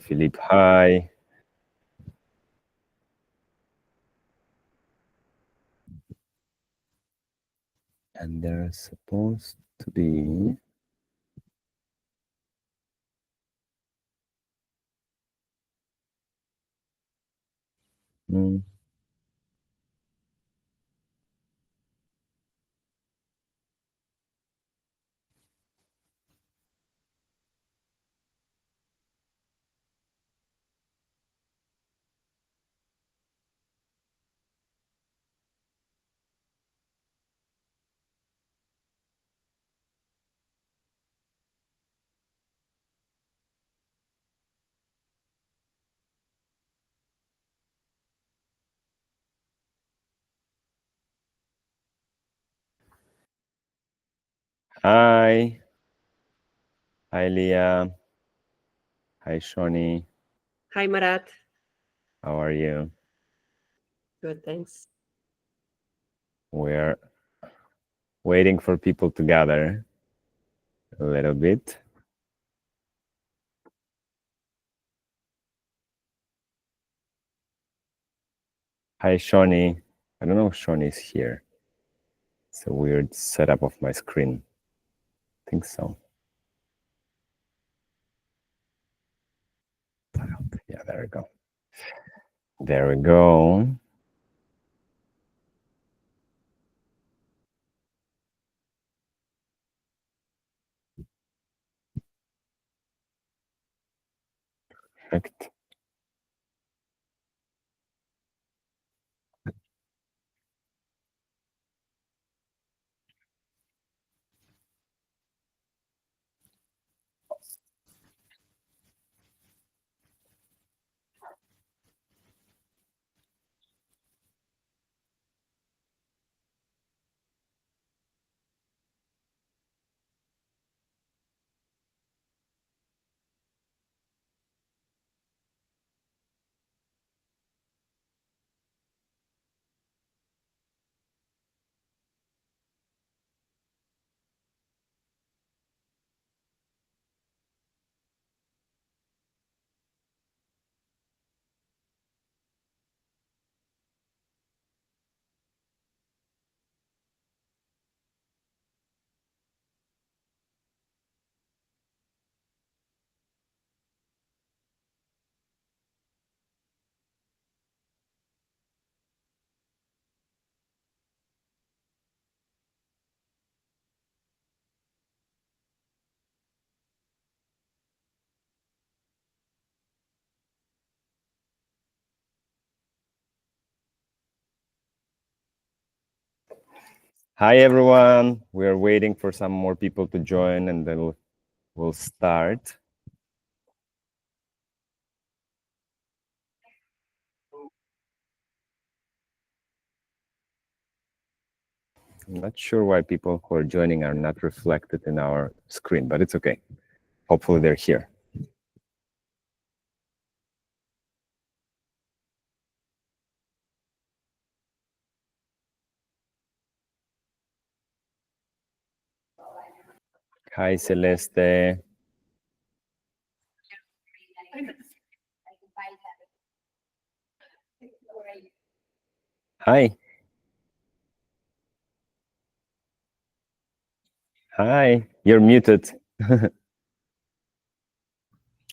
Philippe, hi. And there's supposed to be... Hi. Hi, Leah. Hi, Shoni. Hi, Marat. How are you? Good, thanks. We're waiting for people to gather a little bit. Hi, Shoni. I don't know if Shoni is here. It's a weird setup of my screen. I think so. Yeah, there we go. There we go. Perfect. Hi, everyone. We're waiting for some more people to join, and then we'll start. I'm not sure why people who are joining are not reflected in our screen, but it's okay. Hopefully they're here. Hi, Celeste. Hi. Hi. You're muted.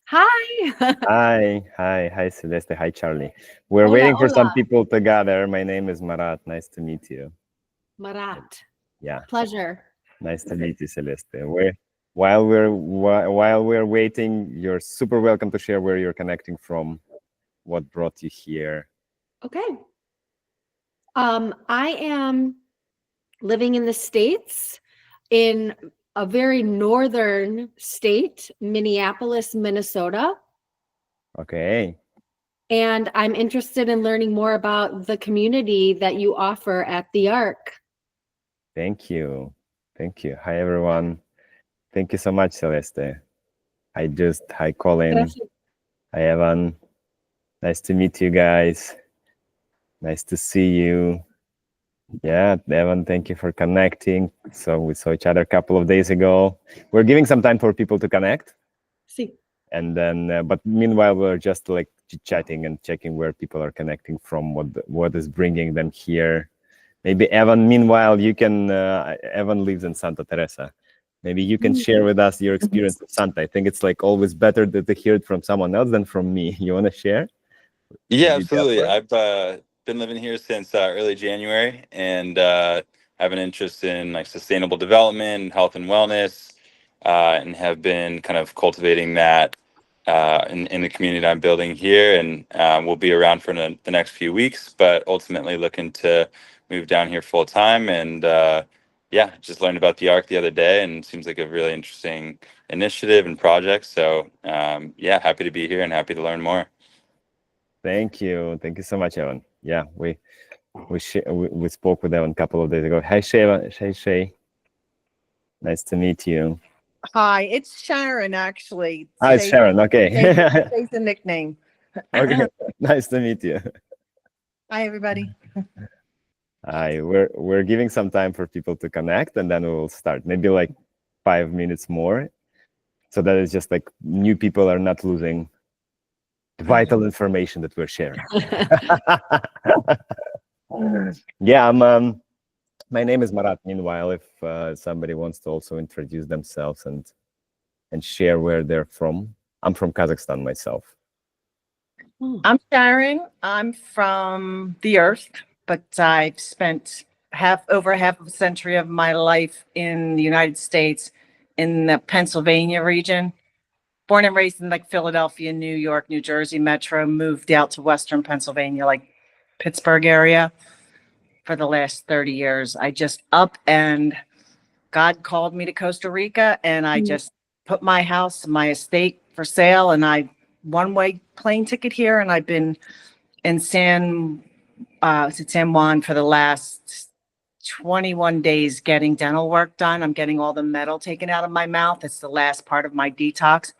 Hi. Hi, Celeste. Hi, Charlie. We're waiting for some people to gather. My name is Marat. Nice to meet you. Marat. Yeah. Pleasure. Nice to meet you, Celeste. While we're waiting, you're super welcome to share where you're connecting from, what brought you here. Okay. I am living in the States in a very northern state, Minneapolis, Minnesota. Okay. And I'm interested in learning more about the community that you offer at the ARK. Thank you. Thank you. Hi, everyone. Thank you so much, Celeste. Hi, Colin. Hi, Evan. Nice to meet you guys. Nice to see you. Yeah, Evan, thank you for connecting. So we saw each other a couple of days ago. We're giving some time for people to connect. See. And then, but meanwhile, we're just like chatting and checking where people are connecting from, what is bringing them here. Maybe Evan, meanwhile, you can, Evan lives in Santa Teresa. Maybe you can share with us your experience of Santa. I think it's like always better to hear it from someone else than from me. You want to share? Yeah, absolutely. I've been living here since early January, and have an interest in like sustainable development, health and wellness, and have been kind of cultivating that in the community I'm building here. And we'll be around for the next few weeks, but ultimately looking to move down here full time. And yeah, just learned about the ARK the other day, and it seems like a really interesting initiative and project. So yeah, happy to be here and happy to learn more. Thank you so much, Evan. Yeah, we spoke with Evan a couple of days ago. Hi, Shay. Hey, Shay. Nice to meet you. Hi, it's Sharon, actually. Hi, it's Sharon. Okay. Shay's the nickname. Okay. Nice to meet you. Hi, everybody. Hi. We're giving some time for people to connect, and then we will start. Maybe like 5 minutes more, so that it's just like new people are not losing vital information that we're sharing. Yeah, my name is Marat. Meanwhile, if somebody wants to also introduce themselves and share where they're from. I'm from Kazakhstan myself. I'm Sharon. I'm from the Earth, but I've spent over half of a century of my life in the United States, in the Pennsylvania region. Born and raised in like Philadelphia, New York, New Jersey metro, moved out to Western Pennsylvania, like Pittsburgh area, for the last 30 years. I just and God called me to Costa Rica, and I just put my house, my estate for sale, and I one-way plane ticket here, and I've been in San Juan for the last 21 days getting dental work done. I'm getting all the metal taken out of my mouth. It's the last part of my detox.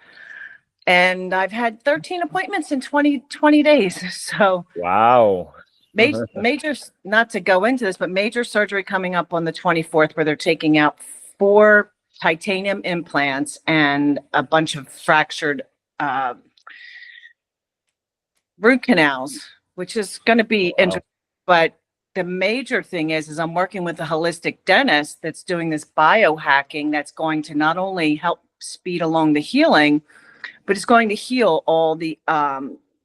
And I've had 13 appointments in 20 days. So wow. Major, not to go into this, but major surgery coming up on the 24th, where they're taking out 4 titanium implants and a bunch of fractured root canals, which is going to be interesting. But the major thing is I'm working with a holistic dentist that's doing this biohacking that's going to not only help speed along the healing, but it's going to heal all the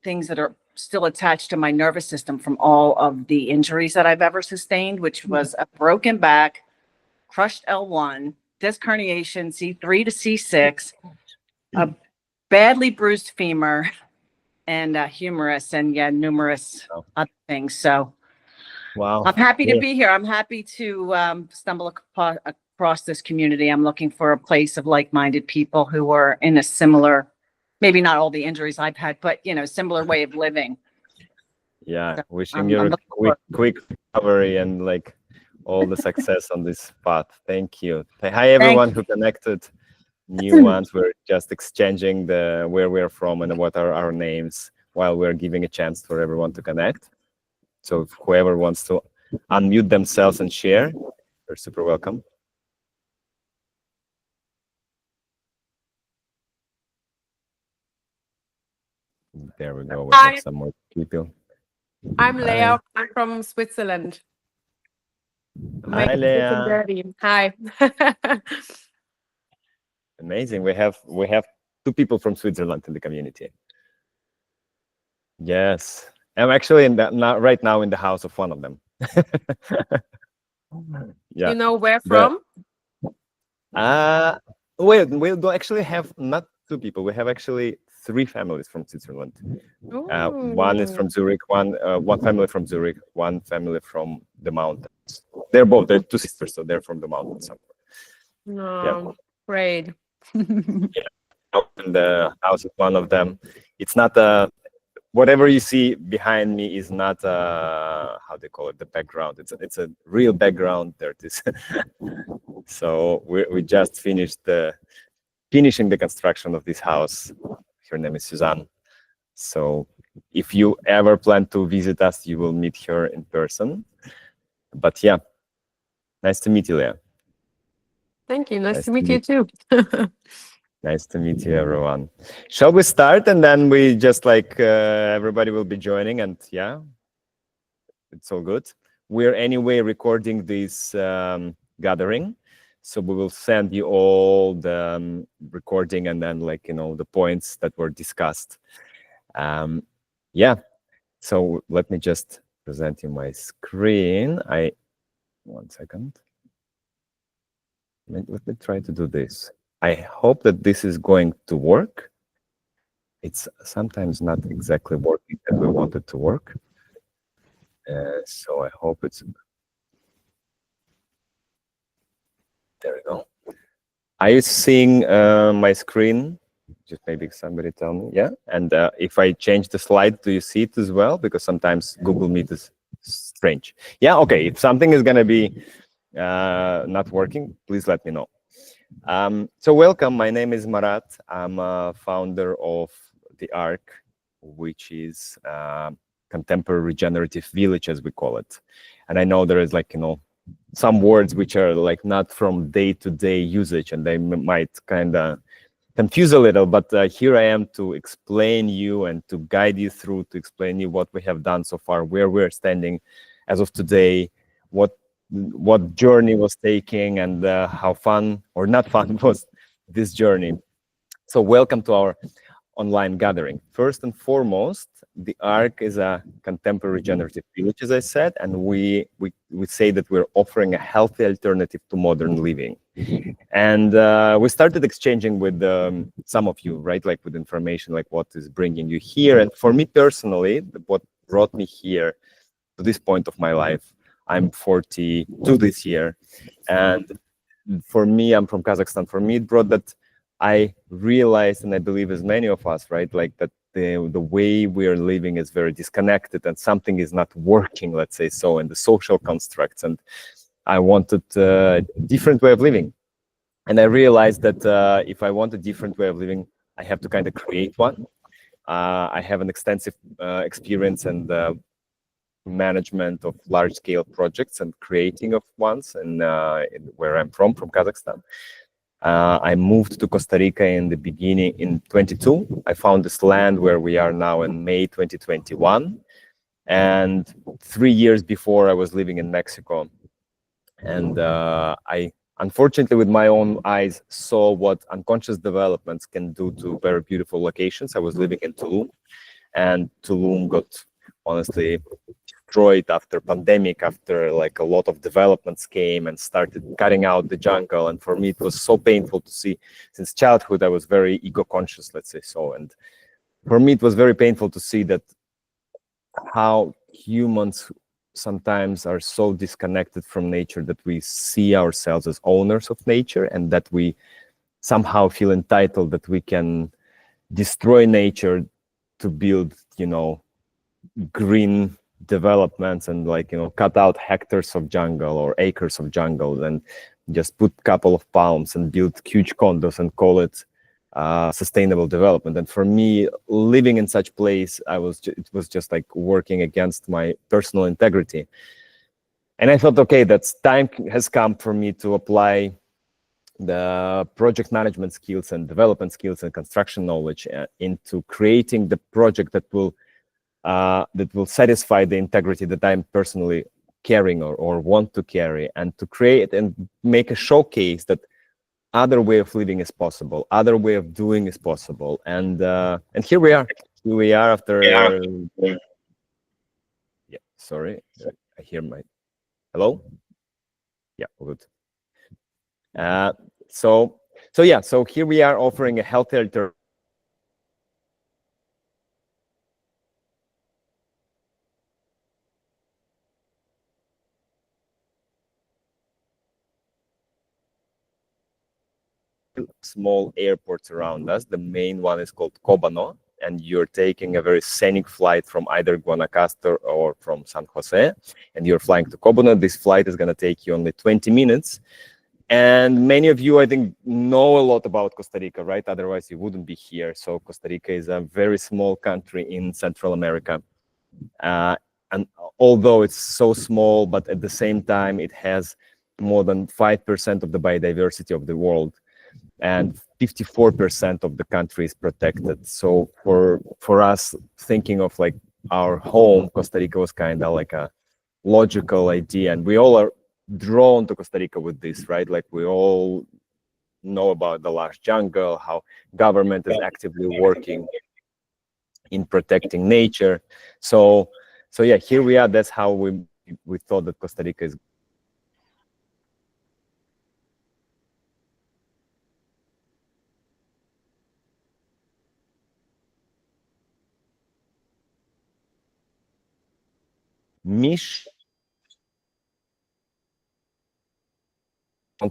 things that are still attached to my nervous system from all of the injuries that I've ever sustained, which was a broken back, crushed L1, disc herniation, C3 to C6, a badly bruised femur, and humerus, and numerous other things. So wow, I'm happy to be here. I'm happy to stumble across this community. I'm looking for a place of like-minded people who are in a similar, maybe not all the injuries I've had, but similar way of living. Yeah, So wishing you a quick recovery and like all the success on this path. Thank you. Hi everyone who connected. New ones. We're just exchanging where we're from and what are our names while we're giving a chance for everyone to connect. So if whoever wants to unmute themselves and share, you're super welcome. There we go. We have some more people. I'm Leah. I'm from Switzerland. Hi, Leah. Hi. Amazing. We have 2 people from Switzerland in the community. Yes, I'm actually right now in the house of one of them. Yeah. You know where from? We don't actually have not 2 people. We have actually 3 families from Switzerland. One is from Zurich. One family from Zurich. One family from the mountains. They're 2 sisters, so they're from the mountains. No, great. In the house of one of them. It's not whatever you see behind me is not how they call it, the background. It's a real background. There it is. So we just finishing the construction of this house. Her name is Suzanne. So if you ever plan to visit us, you will meet her in person. But yeah, nice to meet you, Leah. Thank you. Nice to meet you too. Nice to meet you, everyone. Shall we start, and then we just like everybody will be joining, and yeah, it's all good. We're anyway recording this gathering, so we will send you all the recording and then like the points that were discussed. Yeah, so let me just present you my screen. One second. Let me try to do this. I hope that this is going to work. It's sometimes not exactly working as we want it to work. So I hope it's... There we go. Are you seeing my screen? Just maybe somebody tell me. Yeah. And if I change the slide, do you see it as well? Because sometimes Google Meet is strange. Yeah. Okay. If something is going to be not working, please let me know. So welcome. My name is Marat. I'm a founder of the ARK, which is Contemporary Regenerative Village, as we call it. And I know there is like, some words which are like not from day-to-day usage, and they might kind of confuse a little, but here I am to explain you and to guide you through, to explain you what we have done so far, where we're standing as of today, what journey was taking, and how fun or not fun was this journey. So welcome to our online gathering. First and foremost, the ARK is a contemporary regenerative village, as I said, and we say that we're offering a healthy alternative to modern living. And we started exchanging with some of you, right, like with information, like what is bringing you here. And for me personally, what brought me here to this point of my life, I'm 42 this year, and for me, I'm from Kazakhstan. For me, it brought that I realized, and I believe as many of us, right, like that the way we are living is very disconnected and something is not working, let's say so, in the social constructs. And I wanted a different way of living. And I realized that if I want a different way of living, I have to kind of create one. I have an extensive experience and management of large-scale projects and creating of ones, and where I'm from Kazakhstan. I moved to Costa Rica in the beginning in 22. I found this land where we are now in May 2021. And 3 years before, I was living in Mexico. And I, unfortunately, with my own eyes, saw what unconscious developments can do to very beautiful locations. I was living in Tulum, and Tulum got, honestly, destroyed after pandemic, after like a lot of developments came and started cutting out the jungle. And for me, it was so painful to see. Since childhood, I was very ego conscious, let's say so. And for me, it was very painful to see that how humans sometimes are so disconnected from nature that we see ourselves as owners of nature, and that we somehow feel entitled that we can destroy nature to build, green developments and like cut out hectares of jungle or acres of jungle and just put a couple of palms and build huge condos and call it sustainable development. And for me, living in such place, it was just like working against my personal integrity. And I thought, okay, that's time has come for me to apply the project management skills and development skills and construction knowledge into creating the project that will satisfy the integrity that I'm personally carrying or want to carry, and to create and make a showcase that other way of living is possible, other way of doing is possible. And here we are. Here we are after... Yeah, sorry. I hear my... Hello? Yeah, good. So here we are offering a healthy alternative small airports around us. The main one is called Kobano, and you're taking a very scenic flight from either Guanacaste or from San Jose, and you're flying to Kobano. This flight is going to take you only 20 minutes. And many of you, I think, know a lot about Costa Rica, right? Otherwise, you wouldn't be here. So Costa Rica is a very small country in Central America. And although it's so small, but at the same time, it has more than 5% of the biodiversity of the world. And 54% of the country is protected. So for us, thinking of like our home, Costa Rica was kind of like a logical idea, and we all are drawn to Costa Rica with this, right? Like we all know about the large jungle, how government is actively working in protecting nature. So yeah, here we are. That's how we thought that Costa Rica is. Mission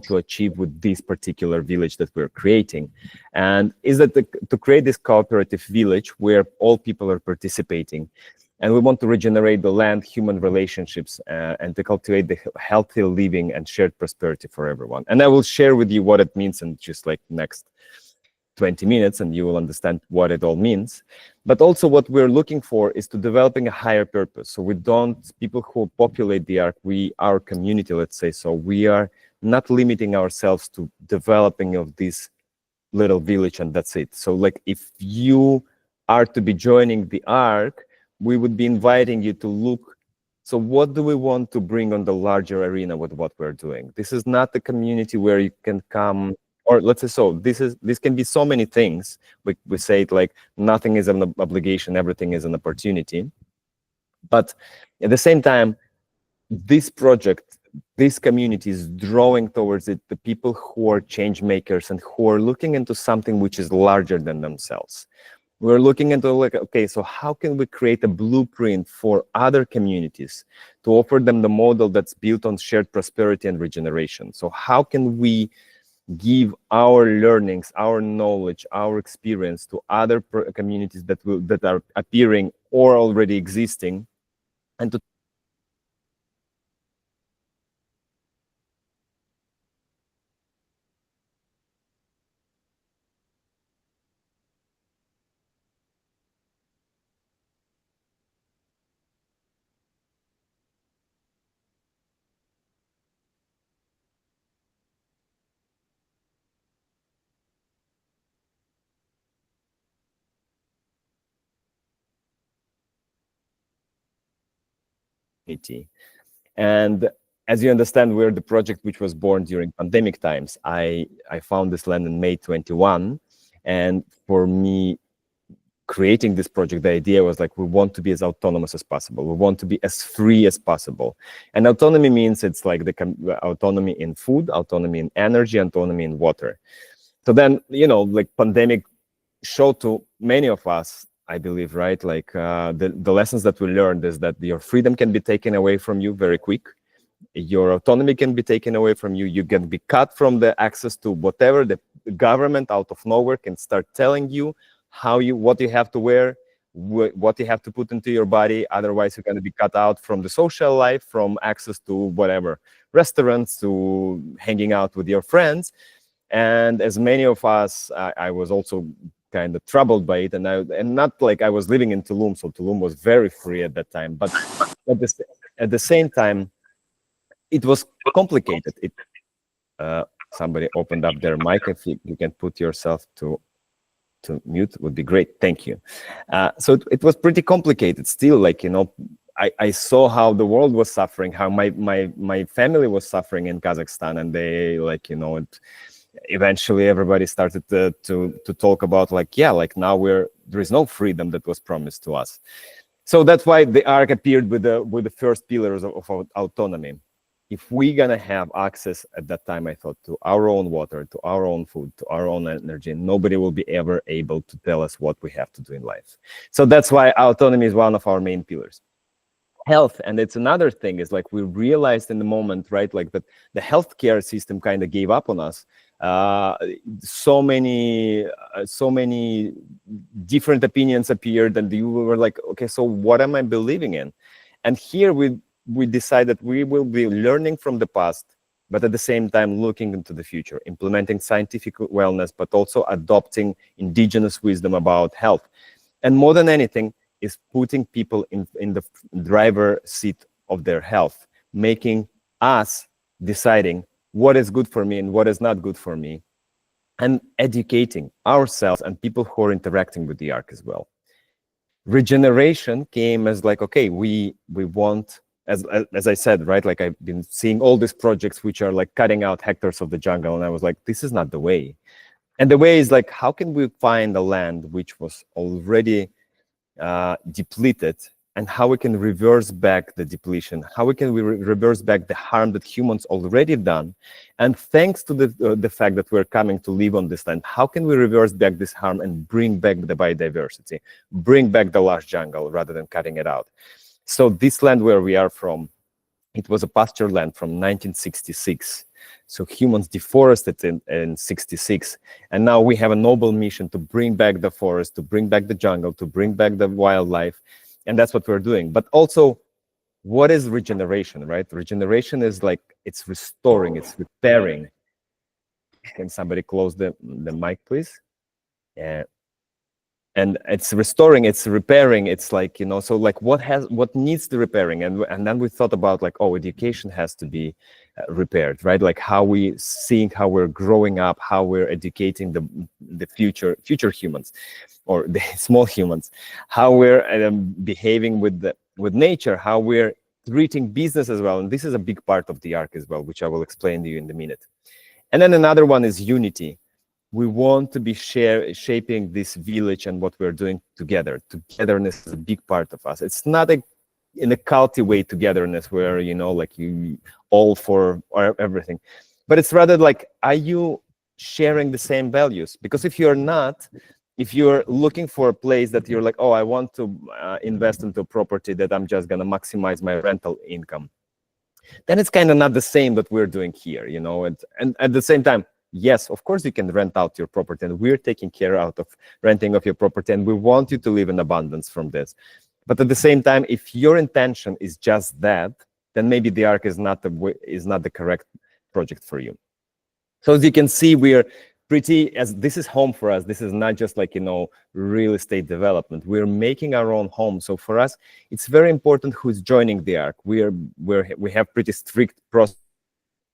to achieve with this particular village that we're creating, and is that to create this cooperative village where all people are participating, and we want to regenerate the land, human relationships, and to cultivate the healthy living and shared prosperity for everyone. And I will share with you what it means in just like next 20 minutes, and you will understand what it all means. But also what we're looking for is to developing a higher purpose. So we don't, people who populate the ARK, our community, let's say, so we are not limiting ourselves to developing of this little village and that's it. So like if you are to be joining the ARK, we would be inviting you to look, so what do we want to bring on the larger arena with what we're doing? This is not a community where you can come, or let's say, so this can be so many things. We say it like nothing is an obligation, everything is an opportunity. But at the same time, this project, this community is drawing towards it the people who are change makers and who are looking into something which is larger than themselves. We're looking into like, okay, so how can we create a blueprint for other communities to offer them the model that's built on shared prosperity and regeneration? So how can we give our learnings, our knowledge, our experience to other communities that are appearing or already existing, and to community. And as you understand, we're the project which was born during pandemic times. I found this land in May 21. And for me, creating this project, the idea was like, we want to be as autonomous as possible. We want to be as free as possible. And autonomy means it's like the autonomy in food, autonomy in energy, autonomy in water. So then, you know, like pandemic showed to many of us, I believe, right? Like the lessons that we learned is that your freedom can be taken away from you very quick. Your autonomy can be taken away from you. You can be cut from the access to whatever. The government out of nowhere can start telling you what you have to wear, what you have to put into your body. Otherwise, you're going to be cut out from the social life, from access to whatever, restaurants, to hanging out with your friends. And as many of us, I was also kind of troubled by it, and not like I was living in Tulum, so Tulum was very free at that time. But at the same time, it was complicated. Somebody opened up their mic. If you can put yourself to mute, would be great. Thank you. So it was pretty complicated still. Like, you know, I saw how the world was suffering, how my family was suffering in Kazakhstan, and they, like, you know, eventually everybody started to talk about like, yeah, like now there is no freedom that was promised to us. So that's why the ARK appeared with the first pillars of autonomy. If we're gonna have access at that time, I thought, to our own water, to our own food, to our own energy, nobody will be ever able to tell us what we have to do in life. So that's why autonomy is one of our main pillars. Health, and it's another thing, is like we realized in the moment, right, like that the healthcare system kind of gave up on us. So many different opinions appeared, and you were like, okay, so what am I believing in? And here we decided we will be learning from the past, but at the same time looking into the future, implementing scientific wellness, but also adopting indigenous wisdom about health. And more than anything is putting people in the driver's seat of their health, making us deciding what is good for me and what is not good for me, and educating ourselves and people who are interacting with the ARK as well. Regeneration came as like, okay, we want, as I said, right, like I've been seeing all these projects which are like cutting out hectares of the jungle, and I was like, this is not the way. And the way is like, how can we find a land which was already depleted, and how we can reverse back the depletion, how we can reverse back the harm that humans already done, and thanks to the fact that we're coming to live on this land, how can we reverse back this harm and bring back the biodiversity, bring back the lush jungle rather than cutting it out. So this land where we are from, it was a pasture land from 1966. So humans deforested in 66. And now we have a noble mission to bring back the forest, to bring back the jungle, to bring back the wildlife. And that's what we're doing. But also, what is regeneration, right? Regeneration is like, it's restoring, it's repairing. Can somebody close the mic, please? Yeah. And it's restoring, it's repairing, it's like, you know, so like what needs the repairing? And then we thought about like, oh, education has to be repaired, right? Like how we seeing how we're growing up, how we're educating the future humans, or the small humans, how we're behaving with nature, how we're treating business as well. And this is a big part of the ARK as well, which I will explain to you in a minute. And then another one is unity. We want to be shaping this village and what we're doing together. Togetherness is a big part of us. It's not in a culty way togetherness where, you know, like you all for everything, but it's rather like, are you sharing the same values? Because if you're not, if you're looking for a place that you're like, oh, I want to invest into a property that I'm just going to maximize my rental income, then it's kind of not the same that we're doing here, you know. And at the same time, yes, of course you can rent out your property, and we're taking care out of renting of your property, and we want you to live in abundance from this. But at the same time, if your intention is just that, then maybe the ARK is not the correct project for you. So as you can see, we're as this is home for us. This is not just like, you know, real estate development. We're making our own home. So for us, it's very important who's joining the ARK. We have pretty strict process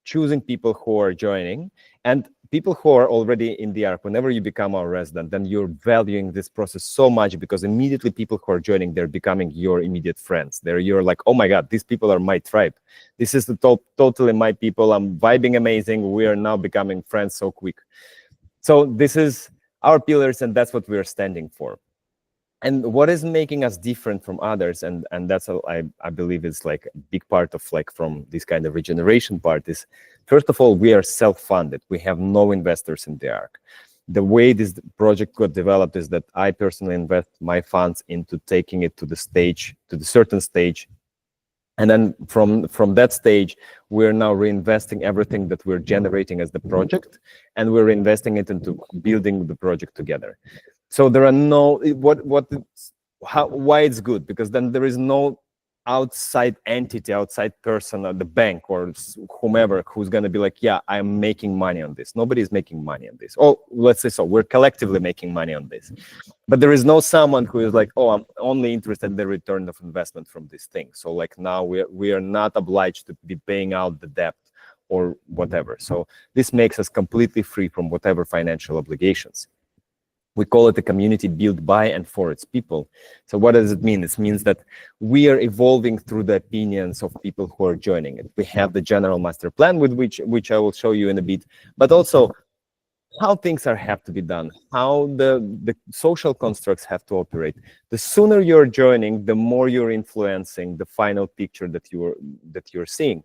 choosing people who are joining, and people who are already in the ARK. Whenever you become our resident, then you're valuing this process so much, because immediately people who are joining, they're becoming your immediate friends. You're like, oh my God, these people are my tribe. This is totally my people. I'm vibing amazing. We are now becoming friends so quick. So this is our pillars, and that's what we're standing for. And what is making us different from others, and that's I believe is like a big part of like from this kind of regeneration part, is first of all, we are self-funded. We have no investors in the ARK. The way this project got developed is that I personally invest my funds into taking it to the certain stage. And then from that stage, we're now reinvesting everything that we're generating as the project, and we're investing it into building the project together. So there are no, why it's good, because then there is no outside entity, outside person, or the bank or whomever who's going to be like, yeah, I'm making money on this. Nobody is making money on this. Oh, let's say so. We're collectively making money on this. But there is no someone who is like, oh, I'm only interested in the return of investment from this thing. So like now we are not obliged to be paying out the debt or whatever. So this makes us completely free from whatever financial obligations. We call it a community built by and for its people. So what does it mean? It means that we are evolving through the opinions of people who are joining it. We have the general master plan, with which I will show you in a bit, but also how things have to be done, how the social constructs have to operate. The sooner you're joining, the more you're influencing the final picture that you're seeing.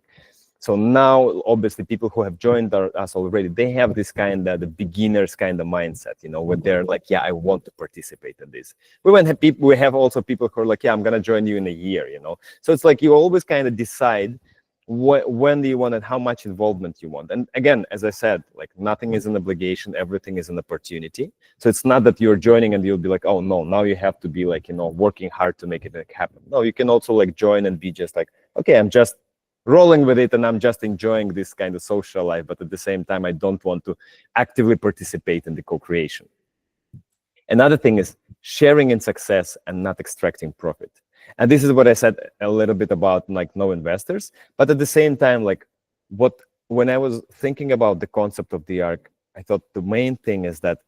So now, obviously, people who have joined us already, they have this kind of the beginners kind of mindset, you know, where they're like, yeah, I want to participate in this. We have also people who are like, yeah, I'm gonna join you in a year, you know. So it's like you always kind of decide when do you want and how much involvement you want. And again, as I said, like nothing is an obligation, everything is an opportunity. So it's not that you're joining and you'll be like, oh no, now you have to be like, you know, working hard to make it happen. No, you can also like join and be just like, okay, I'm just rolling with it and I'm just enjoying this kind of social life, but at the same time, I don't want to actively participate in the co-creation. Another thing is sharing in success and not extracting profit. And this is what I said a little bit about like no investors, but at the same time, like when I was thinking about the concept of the ARK, I thought the main thing is that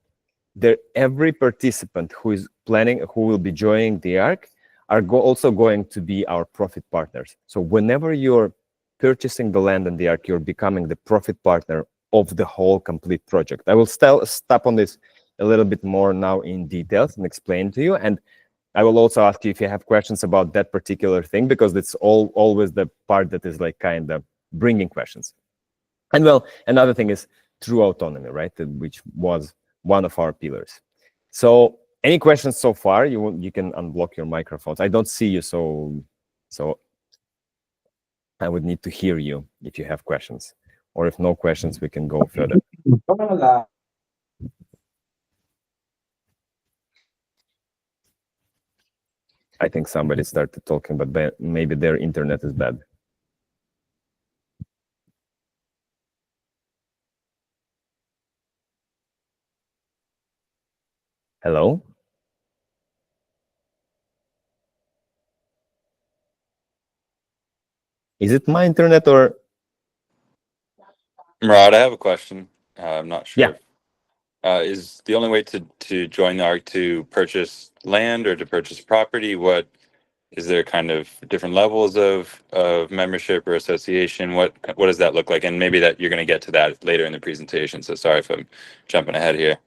every participant who is planning, who will be joining the ARK, are also going to be our profit partners. So whenever you're purchasing the land in the ARK, you're becoming the profit partner of the whole complete project. I will stop on this a little bit more now in details and explain to you. And I will also ask you if you have questions about that particular thing, because it's always the part that is like kind of bringing questions. And well, another thing is true autonomy, right? Which was one of our pillars. So any questions so far? You can unblock your microphones. I don't see you, so I would need to hear you if you have questions. Or if no questions, we can go further. I think somebody started talking, but maybe their internet is bad. Hello? Is it my internet or? Marat, I have a question. I'm not sure. Yeah. Is the only way to join the ARK to purchase land or to purchase property? What is there kind of different levels of membership or association? What does that look like? And maybe that you're going to get to that later in the presentation. So sorry if I'm jumping ahead here.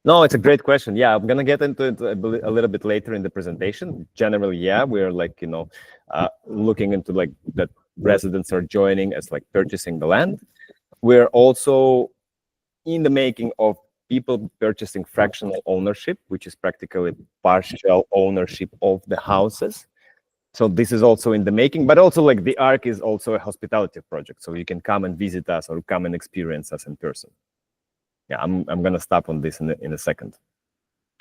No, it's a great question. Yeah, I'm gonna get into it a little bit later in the presentation. Generally, yeah, we're like, looking into like that residents are joining as like purchasing the land. We're also in the making of people purchasing fractional ownership, which is practically partial ownership of the houses. So this is also in the making, but also like the ARK is also a hospitality project. So you can come and visit us or come and experience us in person. Yeah, I'm gonna stop on this in a second.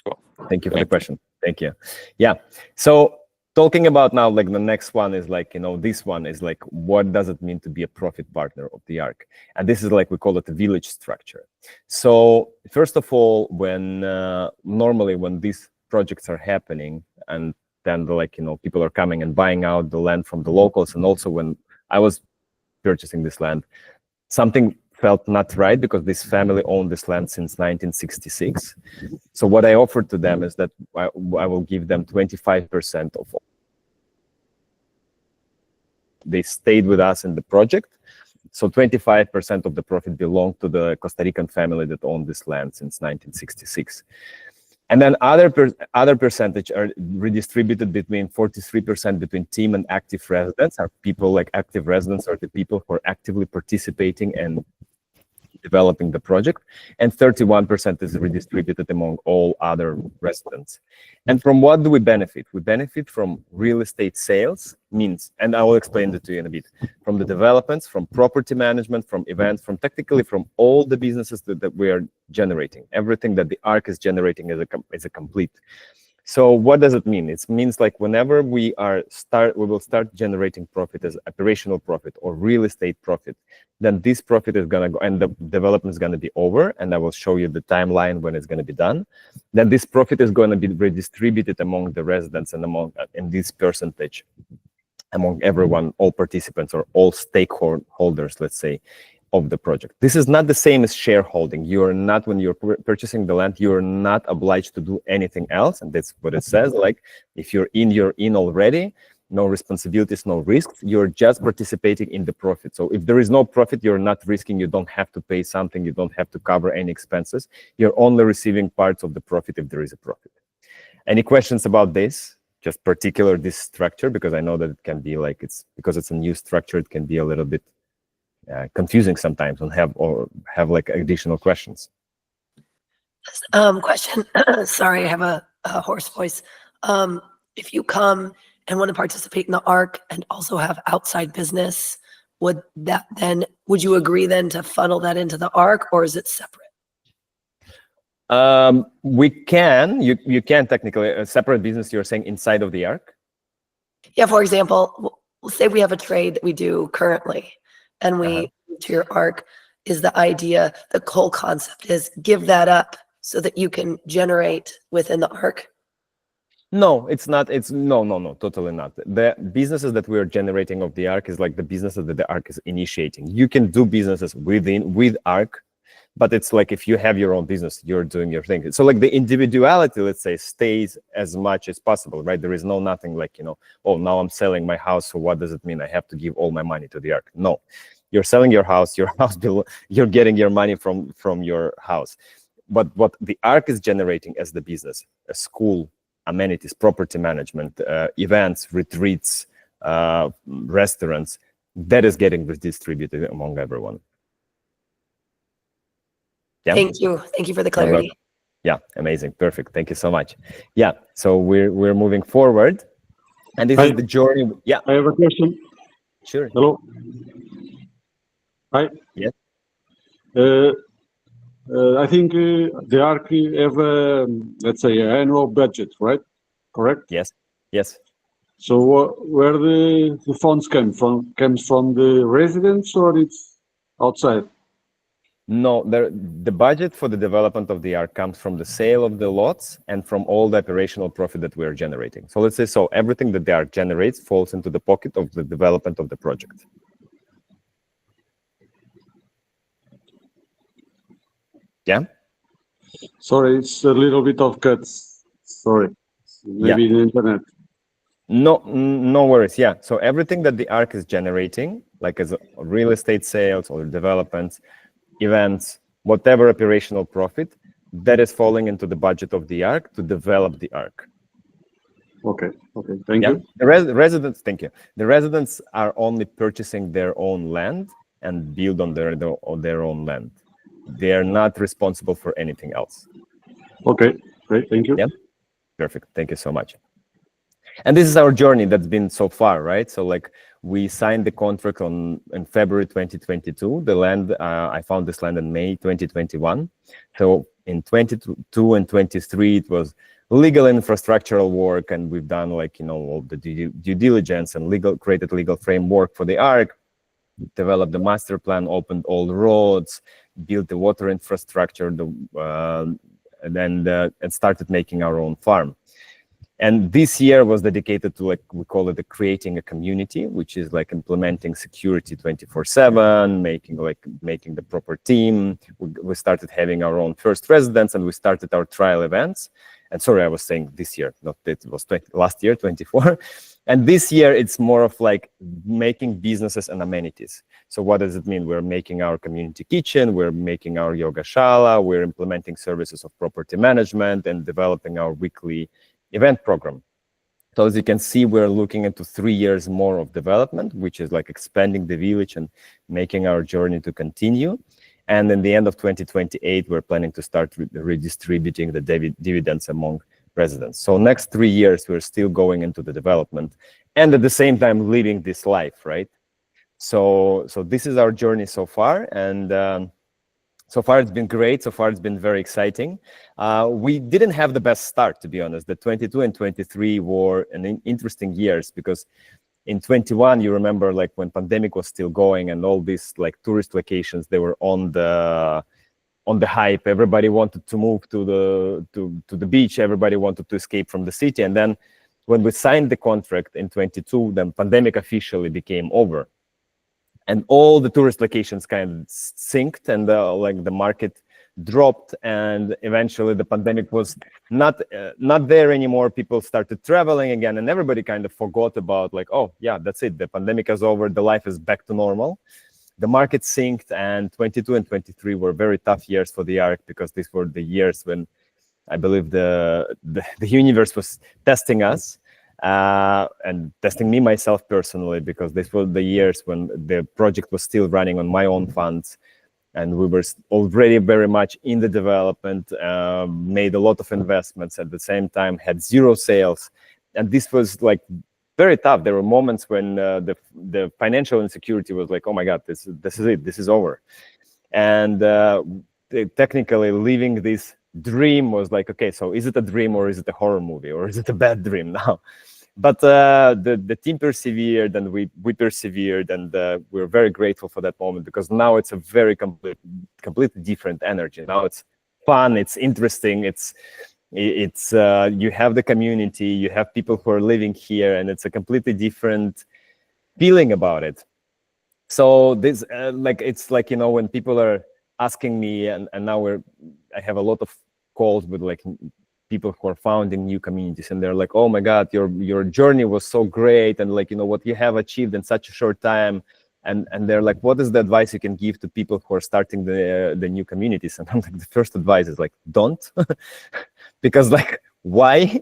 Cool. Thank you for the question. Thank you. Yeah. So talking about now, like the next one is like, this one is like, what does it mean to be a profit partner of the ARK? And this is like, we call it a village structure. So first of all, when normally when these projects are happening, and then people are coming and buying out the land from the locals, and also when I was purchasing this land, something felt not right, because this family owned this land since 1966. So what I offered to them is that I will give them 25% of all. They stayed with us in the project. So 25% of the profit belonged to the Costa Rican family that owned this land since 1966. And then other percentage are redistributed between 43% between team and active residents. Are people like active residents are the people who are actively participating and developing the project, and 31% is redistributed among all other residents. And from what do we benefit? We benefit from real estate sales, means, and I will explain it to you in a bit, from the developments, from property management, from events, from technically from all the businesses that we are generating. Everything that the ARK is generating is a complete. So what does it mean? It means like whenever we will start generating profit as operational profit or real estate profit, then this profit is going to go, and the development is going to be over, and I will show you the timeline when it's going to be done. Then this profit is going to be redistributed among the residents and in this percentage among everyone, all participants or all stakeholders, let's say, of the project. This is not the same as shareholding. You are not, when you're purchasing the land, you are not obliged to do anything else. And that's what it says. Like, if you're in already, no responsibilities, no risks. You're just participating in the profit. So if there is no profit, you're not risking. You don't have to pay something. You don't have to cover any expenses. You're only receiving parts of the profit if there is a profit. Any questions about this? Just particular this structure, because I know that it can be like, because it's a new structure, it can be a little bit confusing sometimes, and have like additional questions. Question. Sorry, I have a hoarse voice. If you come and want to participate in the ARK and also have outside business, would you agree then to funnel that into the ARK, or is it separate? We can. You can technically a separate business. You're saying inside of the ARK? Yeah. For example, we'll say we have a trade that we do currently, and we to your ARK. Is the idea, the whole concept is give that up so that you can generate within the ARK? No, it's not. No, totally not. The businesses that we are generating of the ARK is like the businesses that the ARK is initiating. You can do businesses with ARK, but it's like if you have your own business, you're doing your thing. So like the individuality, let's say, stays as much as possible, right? There is nothing like, oh, now I'm selling my house, so what does it mean? I have to give all my money to the ARK. No, you're selling your house you're getting your money from your house. But what the ARK is generating as the business, a school, amenities, property management, events, retreats, restaurants, that is getting redistributed among everyone. Yeah. Thank you for the clarity. Yeah, amazing, perfect. Thank you so much. Yeah, so we're moving forward, and this is the journey. Yeah, I have a question. Sure. Hello. Hi. Yes. I think the ARK have let's say an annual budget, right? Correct. Yes. Yes. So where the funds come from? Comes from the residents, or it's outside? No, the budget for the development of the ARK comes from the sale of the lots and from all the operational profit that we are generating. So let's say, everything that the ARK generates falls into the pocket of the development of the project. Yeah. Sorry, it's a little bit of cuts. Sorry, maybe the internet. No worries. Yeah. So everything that the ARK is generating, like as real estate sales or developments, events, whatever operational profit, that is falling into the budget of the ARK to develop the ARK. Okay. Thank you. The residents, thank you. The residents are only purchasing their own land and build on their own land. They are not responsible for anything else. Okay, great. Thank you. Yeah, perfect. Thank you so much. And this is our journey that's been so far, right? So like we signed the contract in February 2022. The land, I found this land in May 2021. So in 22 and 23, it was legal and infrastructural work, and we've done all the due diligence and created legal framework for the ARK, developed the master plan, opened all the roads, built the water infrastructure, and started making our own farm. And this year was dedicated to, we call it creating a community, which is implementing security 24/7, making the proper team. We started having our own first residents, and we started our trial events. And sorry, I was saying this year, not that it was last year, 24. And this year, it's more of making businesses and amenities. So what does it mean? We're making our community kitchen, we're making our yoga shala, we're implementing services of property management, and developing our weekly event program. So as you can see, we're looking into 3 years more of development, which is expanding the village and making our journey to continue. And in the end of 2028, we're planning to start redistributing the dividends among residents. So next 3 years, we're still going into the development and at the same time living this life, right? So this is our journey so far. And so far, it's been great. So far, it's been very exciting. We didn't have the best start, to be honest. The 22 and 23 were interesting years because in 21, you remember when pandemic was still going and all these tourist locations, they were on the hype. Everybody wanted to move to the beach. Everybody wanted to escape from the city. And then when we signed the contract in 22, then pandemic officially became over. And all the tourist locations kind of synced, and the market dropped, and eventually the pandemic was not there anymore. People started traveling again, and everybody kind of forgot about oh yeah, that's it. The pandemic is over. The life is back to normal. The market synced, and 22 and 23 were very tough years for the ARK because these were the years when I believe the universe was testing us. And testing me myself personally, because this was the years when the project was still running on my own funds, and we were already very much in the development, made a lot of investments at the same time, had 0 sales, and this was very tough. There were moments when the financial insecurity was oh my God, this is it, this is over, and technically living this dream was okay, so is it a dream or is it a horror movie or is it a bad dream now? But the team persevered, and we persevered, and we're very grateful for that moment, because now it's a very completely different energy. Now it's fun, it's interesting, it's you have the community, you have people who are living here, and it's a completely different feeling about it. So this it's when people are asking me, and now I have a lot of calls with like people who are founding new communities, and they're like, oh my God, your journey was so great, and like, you know, what you have achieved in such a short time. And they're like, what is the advice you can give to people who are starting the new communities? And I'm like, the first advice is like, don't. Because like, why?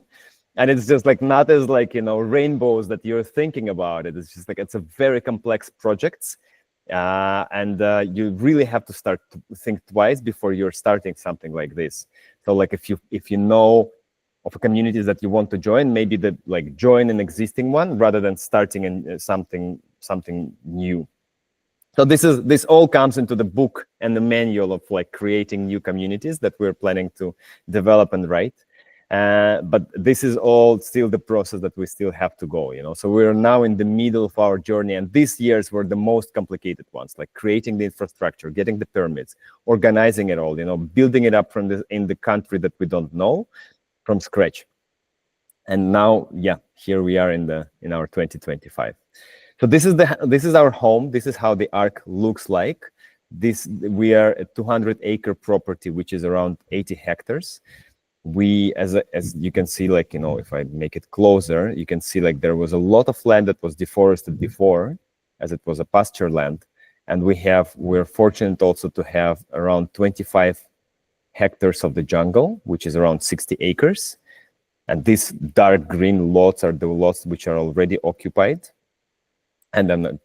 And it's just like not as like, you know, rainbows that you're thinking about it. It's just like, it's a very complex project. And you really have to start to think twice before you're starting something like this. So like if you know of communities that you want to join, maybe like join an existing one rather than starting in something new. So this all comes into the book and the manual of like creating new communities that we're planning to develop and write. But this is all still the process that we still have to go, you know. So we're now in the middle of our journey, and these years were the most complicated ones, like creating the infrastructure, getting the permits, organizing it all, you know, building it up in the country that we don't know from scratch. And now, yeah, here we are in our 2025. So this is our home. This is how the ARK looks like. We are a 200-acre property, which is around 80 hectares. We, as you can see, like, you know, if I make it closer, you can see like there was a lot of land that was deforested before, as it was a pasture land. And we're fortunate also to have around 25 hectares of the jungle, which is around 60 acres. And these dark green lots are the lots which are already occupied. And then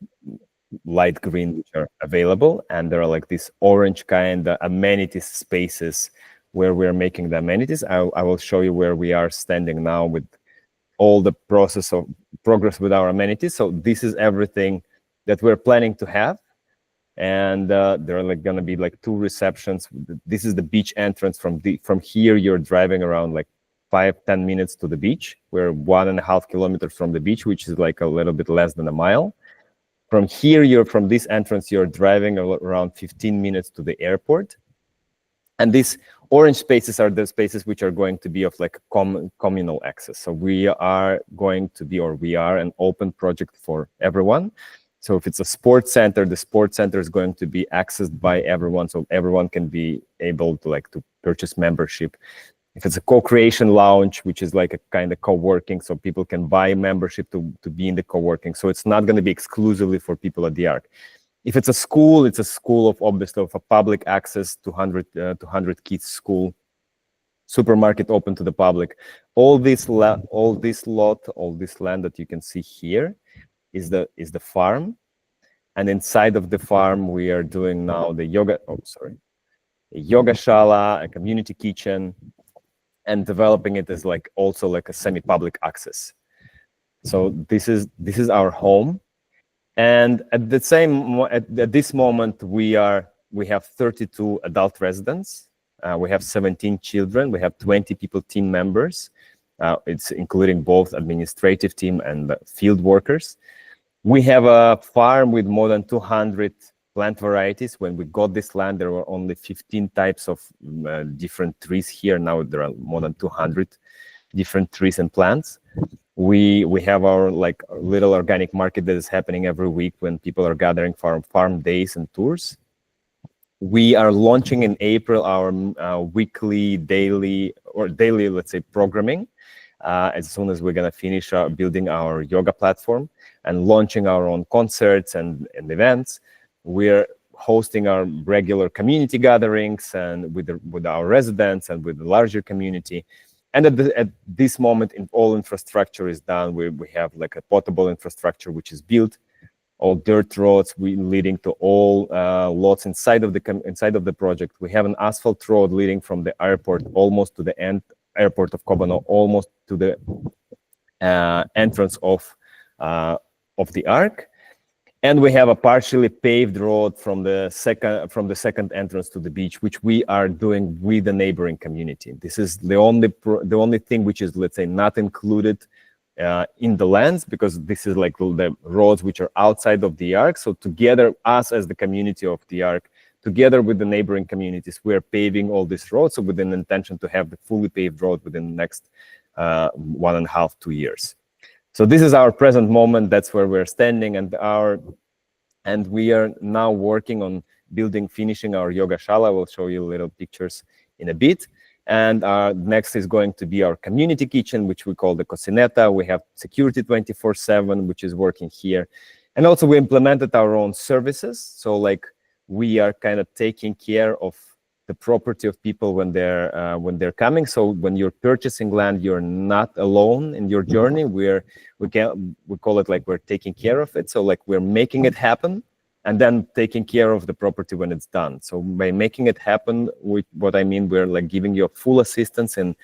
light green which are available. And there are like these orange kind of amenities spaces where we're making the amenities. I will show you where we are standing now with all the progress with our amenities. So this is everything that we're planning to have. And there are like gonna be like 2 receptions. This is the beach entrance. From here, you're driving around like 5-10 minutes to the beach. We're 1.5 kilometers from the beach, which is like a little bit less than a mile. From here, from this entrance, you're driving around 15 minutes to the airport. And these orange spaces are the spaces which are going to be of like communal access. So we are going to be, or we are, an open project for everyone. So if it's a sports center, the sports center is going to be accessed by everyone. So everyone can be able to purchase membership. If it's a co-creation lounge, which is like a kind of co-working, so people can buy membership to be in the co-working. So it's not going to be exclusively for people at the ARK. If it's a school of obviously of a public access, 200 kids school, supermarket open to the public. All this land that you can see here is the farm, and inside of the farm we are doing now the yoga shala, a community kitchen, and developing it as like also like a semi-public access. So this is our home. And at this moment, we have 32 adult residents. We have 17 children. We have 20 people, team members. It's including both administrative team and field workers. We have a farm with more than 200 plant varieties. When we got this land, there were only 15 types of different trees here. Now there are more than 200 different trees and plants. We have our like little organic market that is happening every week when people are gathering for farm days and tours. We are launching in April our weekly, daily, let's say, programming. As soon as we're gonna finish building our yoga platform and launching our own concerts and events, we're hosting our regular community gatherings and with our residents and with the larger community. And at this moment, all infrastructure is done. We have like a potable infrastructure which is built, all dirt roads leading to all lots inside of the project. We have an asphalt road leading from the airport almost to the airport of Kobano, almost to the entrance of the ARK. And we have a partially paved road from the second entrance to the beach, which we are doing with the neighboring community. This is the only thing which is, let's say, not included in the lands, because this is like the roads which are outside of the ARK. So together, us as the community of the ARK, together with the neighboring communities, we are paving all these roads. So with an intention to have the fully paved road within the next 1.5-2 years. So this is our present moment. That's where we're standing, and we are now working on finishing our yoga shala. We'll show you little pictures in a bit. And next is going to be our community kitchen, which we call the cocineta. We have security 24/7, which is working here. And also we implemented our own services. So like we are kind of taking care of the property of people when they're coming. So when you're purchasing land, you're not alone in your journey. We call it like we're taking care of it. So like we're making it happen and then taking care of the property when it's done. So by making it happen, what I mean, we're like giving you full assistance in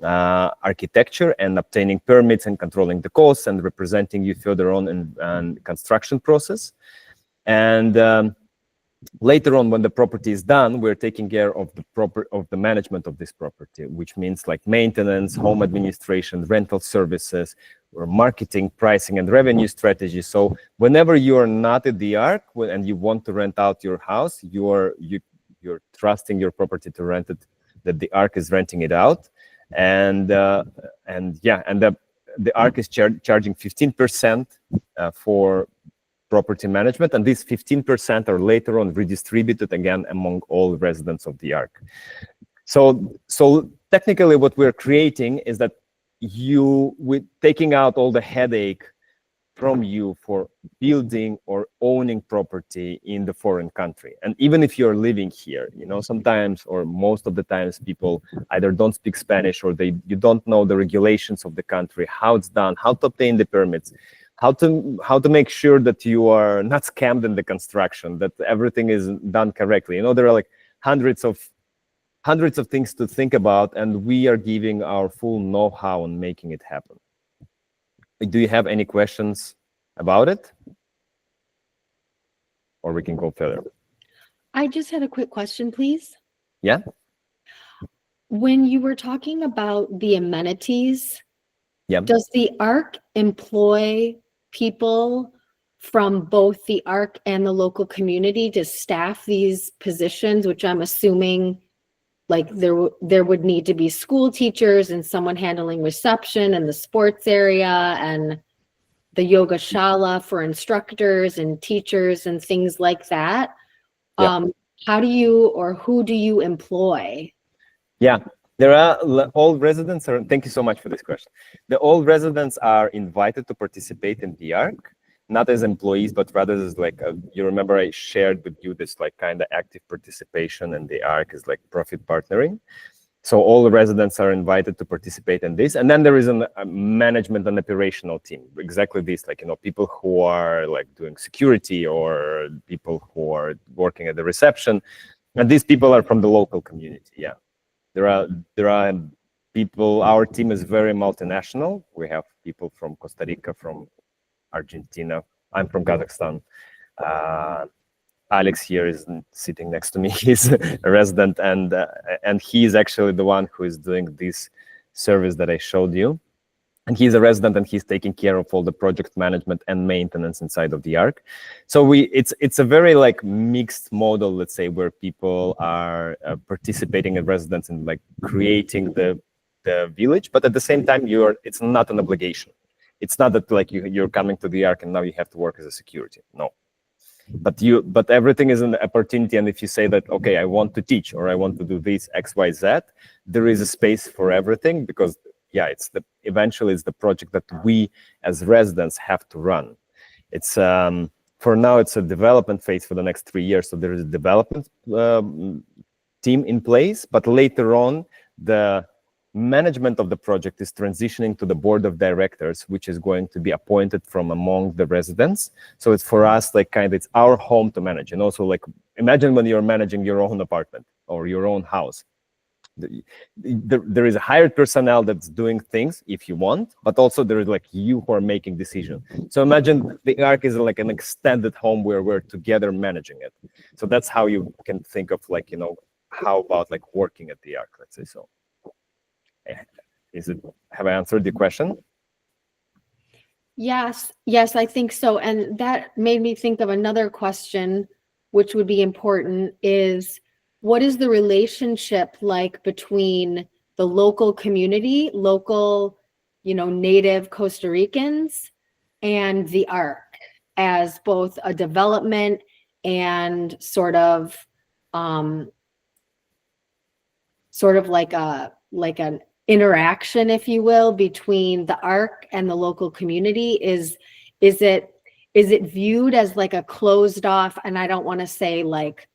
architecture and obtaining permits and controlling the costs and representing you further on in construction process. And later on, when the property is done, we're taking care of the management of this property, which means like maintenance, home administration, rental services, or marketing, pricing, and revenue strategy. So whenever you are not at the ARK and you want to rent out your house, you're trusting your property to rent it, that the ARK is renting it out, and the ARK is charging 15% for property management, and these 15% are later on redistributed again among all residents of the ARK. So technically what we're creating is that with taking out all the headache from you for building or owning property in the foreign country. And even if you're living here, sometimes or most of the times people either don't speak Spanish or you don't know the regulations of the country, how it's done, how to obtain the permits, how to make sure that you are not scammed in the construction, that everything is done correctly. There are like hundreds of things to think about, and we are giving our full know-how on making it happen. Do you have any questions about it? Or we can go further. I just had a quick question, please. Yeah. When you were talking about the amenities, yeah, does the ARK employ people from both the ARK and the local community to staff these positions, which I'm assuming like there would need to be school teachers and someone handling reception and the sports area and the yoga shala for instructors and teachers and things like that. Yeah. How do you or who do you employ? Yeah, there are all residents are, thank you so much for this question. All residents are invited to participate in the ARK, not as employees, but rather as like, you remember I shared with you this like kind of active participation, and the ARK is like profit partnering. So all the residents are invited to participate in this. And then there is a management and operational team, exactly this, like, people who are like doing security or people who are working at the reception. And these people are from the local community, yeah. There are people, our team is very multinational. We have people from Costa Rica, from Argentina. I'm from Kazakhstan. Alex here is sitting next to me. He's a resident, and he's actually the one who is doing this service that I showed you. And he's a resident, and he's taking care of all the project management and maintenance inside of the ARK. So it's a very like mixed model, let's say, where people are participating as residents and like creating the village, but at the same time, it's not an obligation. It's not that like you're coming to the ARK and now you have to work as a security. No. But everything is an opportunity, and if you say that, okay, I want to teach or I want to do this X, Y, Z, there is a space for everything, because yeah, eventually it's the project that we as residents have to run. It's for now it's a development phase for the next 3 years, so there is a development team in place, but later on the management of the project is transitioning to the board of directors, which is going to be appointed from among the residents. So it's for us like it's our home to manage. And also like imagine when you're managing your own apartment or your own house. There is a hired personnel that's doing things if you want, but also there is like you who are making decisions. So imagine the ARK is like an extended home where we're together managing it. So that's how you can think of like, how about like working at the ARK, let's say so. Have I answered the question? Yes, I think so. And that made me think of another question, which would be important, is what is the relationship like between the local community, local, native Costa Ricans, and the ARK as both a development and sort of like an interaction, if you will, between the ARK and the local community? Is it viewed as like a closed off, and I don't want to say like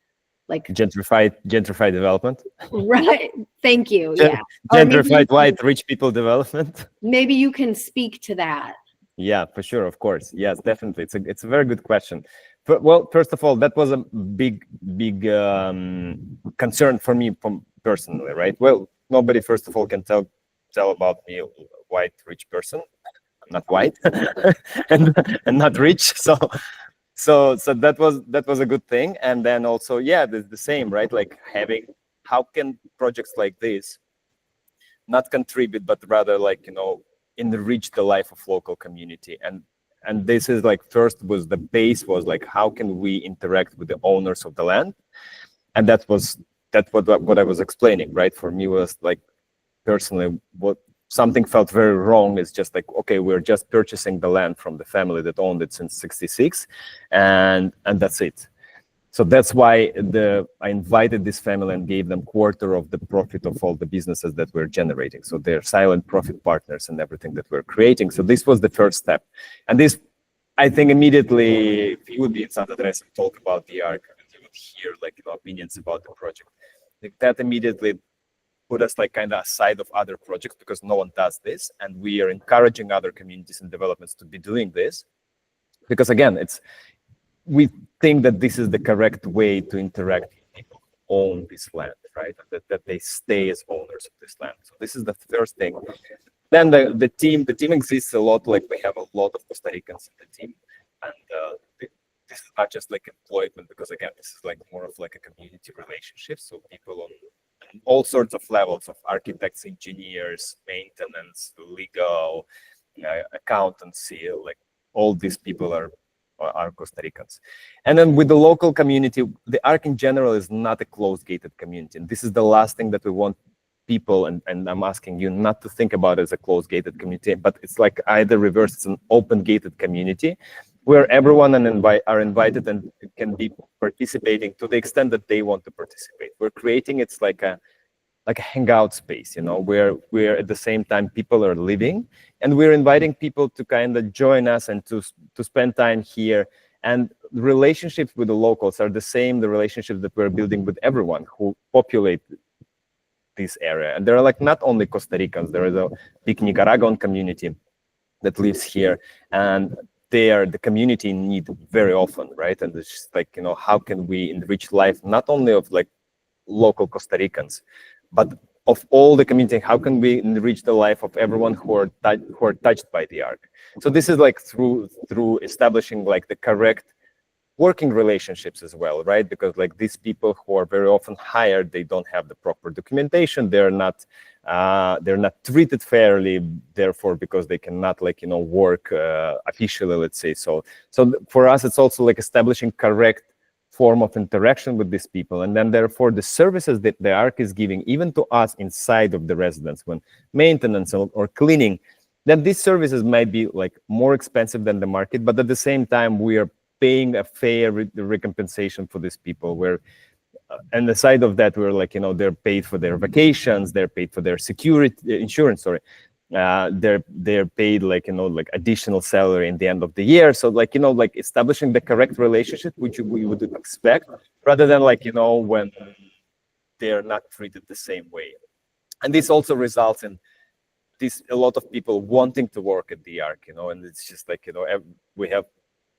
gentrified development? Right. Thank you. Yeah. Gentrified white rich people development. Maybe you can speak to that. Yeah, for sure, of course. Yes, definitely. It's a very good question. But, well, first of all, that was a big concern for me personally, right? Well, nobody, first of all, can tell about me, a white rich person. I'm not white and not rich, so that was a good thing. And then also, yeah, the same, right? Like how can projects like this not contribute, but rather like, enrich the life of local community? And this is like, first was the base was like, how can we interact with the owners of the land? And that's what I was explaining, right? For me was like, personally, what something felt very wrong is just like, okay, we're just purchasing the land from the family that owned it since '66, and that's it. So that's why I invited this family and gave them quarter of the profit of all the businesses that we're generating. So they're silent profit partners and everything that we're creating. So this was the first step. And this, I think, immediately, if you would be in San Andres and talk about the ARK, you would hear like, opinions about the project. Like, that immediately put us like kind of aside of other projects, because no one does this. And we are encouraging other communities and developments to be doing this. Because again, we think that this is the correct way to interact with people who own this land, right? That they stay as owners of this land. So this is the first thing. Then the team exists a lot. Like, we have a lot of Costa Ricans in the team, and this is not just like employment, because again, this is like more of like a community relationship. So people on all sorts of levels of architects, engineers, maintenance, legal, accountancy, like all these people are Costa Ricans. And then with the local community, the ARK in general is not a closed-gated community. And this is the last thing that we want people, and I'm asking you not to think about it as a closed-gated community, but it's like either reverse, it's an open-gated community where everyone are invited and can be participating to the extent that they want to participate. We're creating, it's like a hangout space, where at the same time people are living, and we're inviting people to kind of join us and to spend time here. And relationships with the locals are the same, the relationships that we're building with everyone who populate this area. And there are like not only Costa Ricans, there is a big Nicaraguan community that lives here, and they are the community in need very often, right? And it's just like, how can we enrich life not only of like local Costa Ricans, but of all the community? How can we enrich the life of everyone who are touched by the ARK? So this is like through establishing like the correct working relationships as well, right? Because like these people who are very often hired, they don't have the proper documentation. They're not treated fairly, therefore, because they cannot work officially, let's say. So for us, it's also like establishing correct form of interaction with these people, and then therefore the services that the ARK is giving, even to us inside of the residence, when maintenance or cleaning, then these services might be like more expensive than the market, but at the same time we are paying a fair recompensation for these people. Where and aside of that, we're like, they're paid for their vacations, they're paid for their insurance, sorry. They're paid like additional salary in the end of the year. So like establishing the correct relationship, which we would expect, rather than when they're not treated the same way. And this also results in a lot of people wanting to work at the ARK, and it's just like we have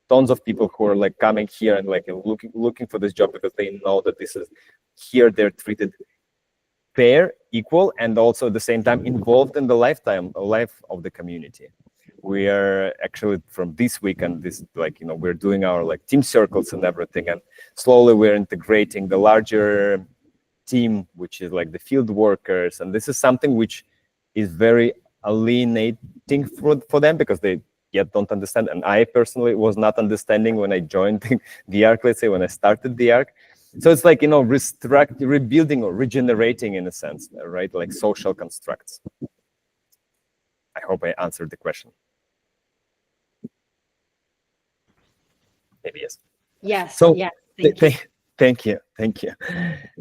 tons of people who are like coming here and like looking for this job, because they know that this is here they're treated fair, equal, and also at the same time involved in the life of the community. We are actually from this weekend, we're doing our team circles and everything, and slowly we're integrating the larger team, which is like the field workers, and this is something which is very alienating for them, because they yet don't understand, and I personally was not understanding when I joined the ARK, let's say when I started the ARK. So it's like, rebuilding or regenerating in a sense, right? Like social constructs. I hope I answered the question. Maybe yes. Yes. So, yeah. Thank you. Thank you.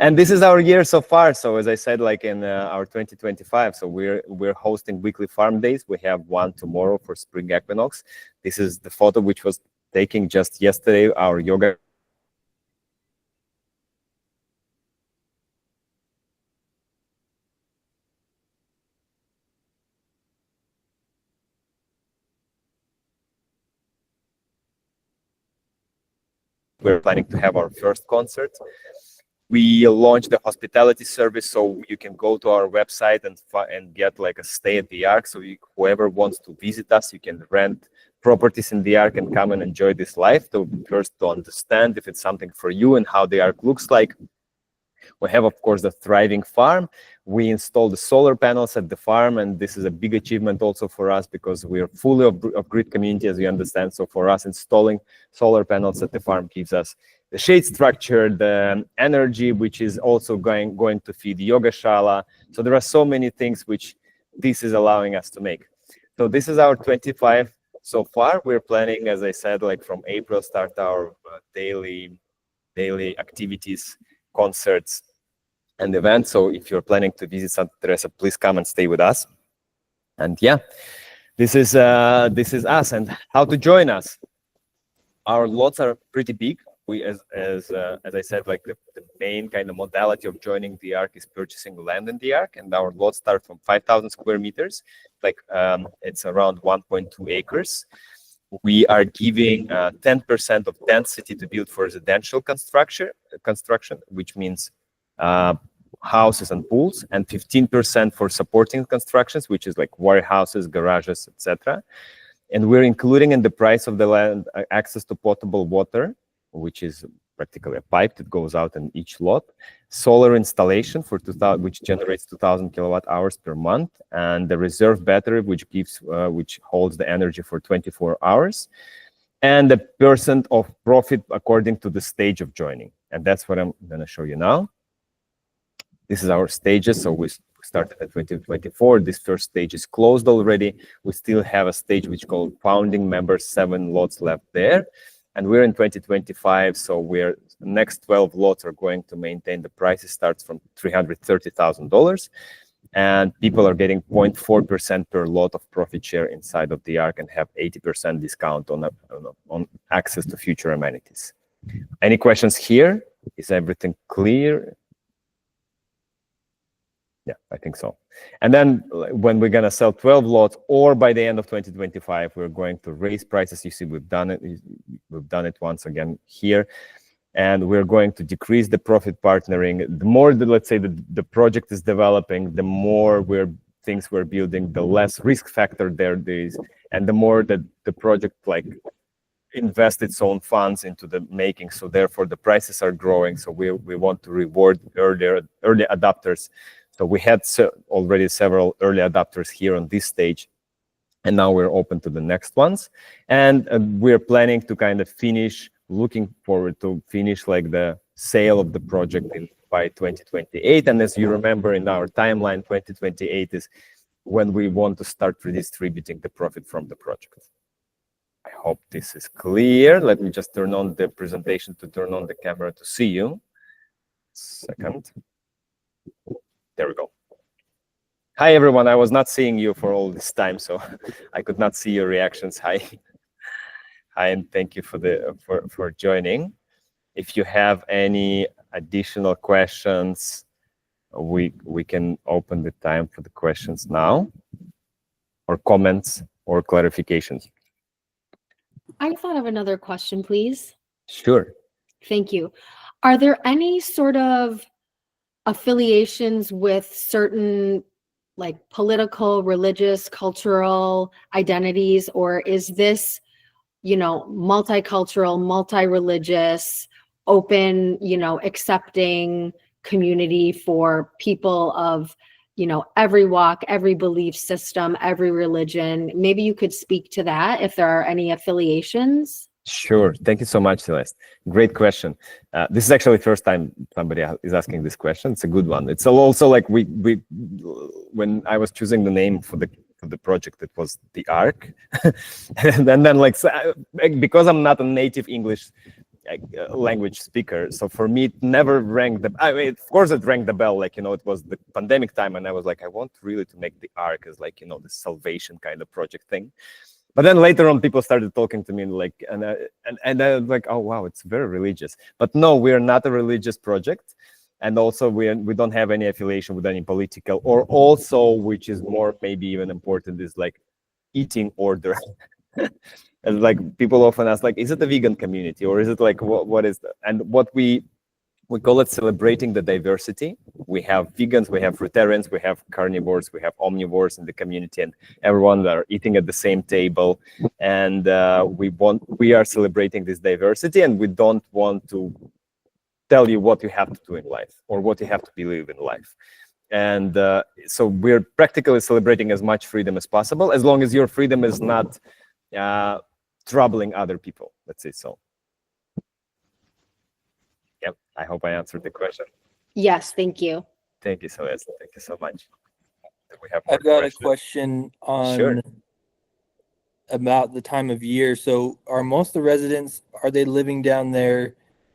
And this is our year so far. So as I said, like in our 2025, so we're hosting weekly farm days. We have one tomorrow for spring equinox. This is the photo which was taken just yesterday. Our yoga. We're planning to have our first concert. We launched the hospitality service, so you can go to our website and get like a stay at the ARK. So whoever wants to visit us, you can rent properties in the ARK and come and enjoy this life. So first to understand if it's something for you and how the ARK looks like. We have, of course, the thriving farm. We installed the solar panels at the farm, and this is a big achievement also for us because we are fully of grid community, as you understand. So for us, installing solar panels at the farm gives us the shade structure, the energy, which is also going to feed the yoga shala. So there are so many things which this is allowing us to make. So this is our 25 so far. We're planning, as I said, like from April, start our daily activities, concerts, and events. So if you're planning to visit Santa Teresa, please come and stay with us. And yeah, this is us. And how to join us? Our lots are pretty big. We, as I said, like the main kind of modality of joining the ARK is purchasing land in the ARK, and our lots start from 5,000 square meters. Like it's around 1.2 acres. We are giving 10% of density to build for residential construction, which means houses and pools, and 15% for supporting constructions, which is like warehouses, garages, etc. And we're including in the price of the land access to potable water, which is practically a pipe that goes out in each lot, solar installation for 2,000, which generates 2,000 kilowatt hours per month, and the reserve battery, which holds the energy for 24 hours, and the percent of profit according to the stage of joining. And that's what I'm going to show you now. This is our stages. So we started at 2024. This first stage is closed already. We still have a stage which is called founding members, 7 lots left there. And we're in 2025, so the next 12 lots are going to maintain the prices starts from $330,000, and people are getting 0.4% per lot of profit share inside of the ARK and have 80% discount on access to future amenities. Any questions here? Is everything clear? Yeah, I think so. And then when we're going to sell 12 lots, or by the end of 2025, we're going to raise prices. You see, we've done it once again here. And we're going to decrease the profit partnering. The more, let's say, the project is developing, the more things we're building, the less risk factor there is, and the more that the project invest its own funds into the making. So therefore, the prices are growing. So we want to reward early adopters. So we had already several early adopters here on this stage, and now we're open to the next ones. And we're planning to kind of looking forward to finish like the sale of the project by 2028. And as you remember in our timeline, 2028 is when we want to start redistributing the profit from the project. I hope this is clear. Let me just turn on the presentation to turn on the camera to see you. Second. There we go. Hi, everyone. I was not seeing you for all this time, so I could not see your reactions. Hi. Hi, and thank you for joining. If you have any additional questions, we can open the time for the questions now, or comments or clarifications. I thought of another question, please. Sure. Thank you. Are there any sort of affiliations with certain like political, religious, cultural identities, or is this, multicultural, multi-religious, open, accepting community for people of, every walk, every belief system, every religion? Maybe you could speak to that if there are any affiliations. Sure. Thank you so much, Celeste. Great question. This is actually the first time somebody is asking this question. It's a good one. It's also like when I was choosing the name for the project, it was the ARK, and then because I'm not a native English language speaker. So for me, it never rang the. I mean, of course, it rang the bell. Like, you know, it was the pandemic time, and I was like, I want really to make the ARK as like, you know, the salvation kind of project thing. But then later on, people started talking to me like, and I was like, oh wow, it's very religious. But no, we are not a religious project, and also we don't have any affiliation with any political. Or also, which is more maybe even important, is like eating order. And like people often ask, like, is it a vegan community or is it like what is that? And what we call it celebrating the diversity. We have vegans, we have fruitarians, we have carnivores, we have omnivores in the community, and everyone that are eating at the same table. And we are celebrating this diversity, and we don't want to tell you what you have to do in life or what you have to believe in life. And so we're practically celebrating as much freedom as possible, as long as your freedom is not troubling other people, let's say so. Yep, I hope I answered the question. Yes, thank you. Thank you, Celeste. Thank you so much. Do we have I've got a question on Sure. about the time of year. So are most of the residents, are they living down there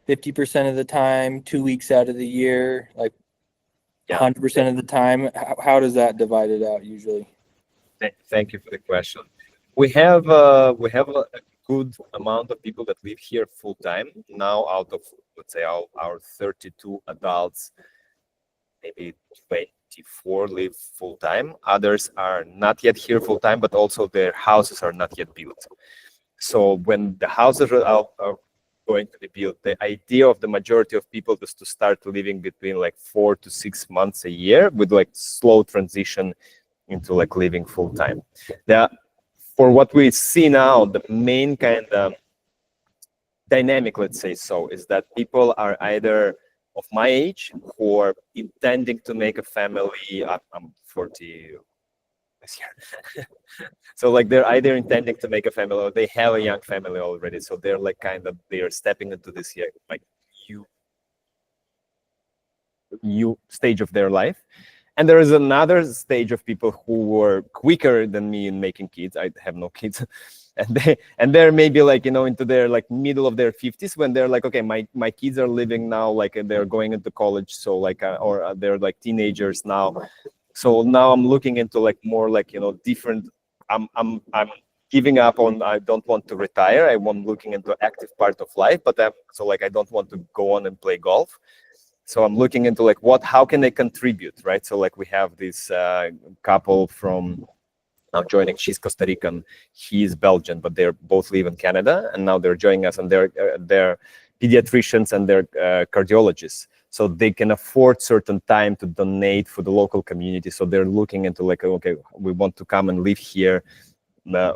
50% of the time, 2 weeks out of the year, like 100% of the time? How does that divide it out usually? Thank you for the question. We have a good amount of people that live here full time now. Out of, let's say, our 32 adults, maybe 24 live full time. Others are not yet here full time, but also their houses are not yet built. So when the houses are going to be built, the idea of the majority of people is to start living between like 4 to 6 months a year, with like slow transition into like living full time. For what we see now, the main kind of dynamic, let's say so, is that people are either of my age who are intending to make a family. I'm 40 this year. So like they're either intending to make a family or they have a young family already. So they're like they are stepping into this year, like new stage of their life. And there is another stage of people who were quicker than me in making kids. I have no kids. And they're maybe like, you know, into their like middle of their 50s, when they're like, okay, my kids are living now, like they're going into college. So like, or they're like teenagers now. So now I'm looking into like more like, you know, different, I'm giving up on, I don't want to retire. I'm looking into active part of life, but so like, I don't want to go on and play golf. So I'm looking into like how can they contribute, right? So like we have this couple from now joining. She's Costa Rican, he's Belgian, but they're both live in Canada, and now they're joining us, and they're pediatricians and they're cardiologists. So they can afford certain time to donate for the local community. So they're looking into like, okay, we want to come and live here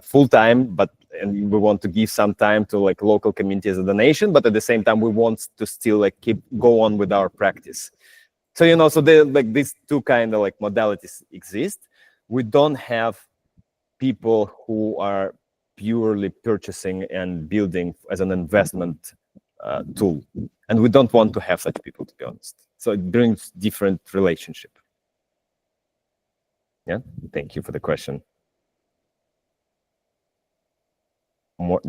full time, and we want to give some time to like local community as a donation, but at the same time we want to still like go on with our practice. So, you know, so they like these two kind of like modalities exist. We don't have people who are purely purchasing and building as an investment tool, and we don't want to have such people, to be honest. So it brings different relationship. Yeah, thank you for the question.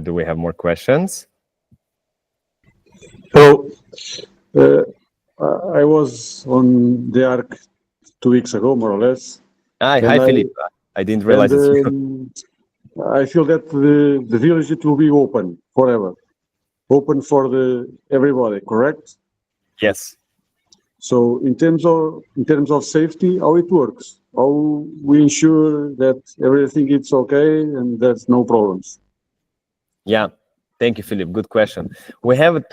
Do we have more questions? So I was on the ARK 2 weeks ago, more or less. Hi, Philippe. I didn't realize it's you. I feel that the village, it will be open forever, open for everybody, correct? Yes. So in terms of safety, how it works, how we ensure that everything is okay and there's no problems. Yeah, thank you, Philip. Good question. We have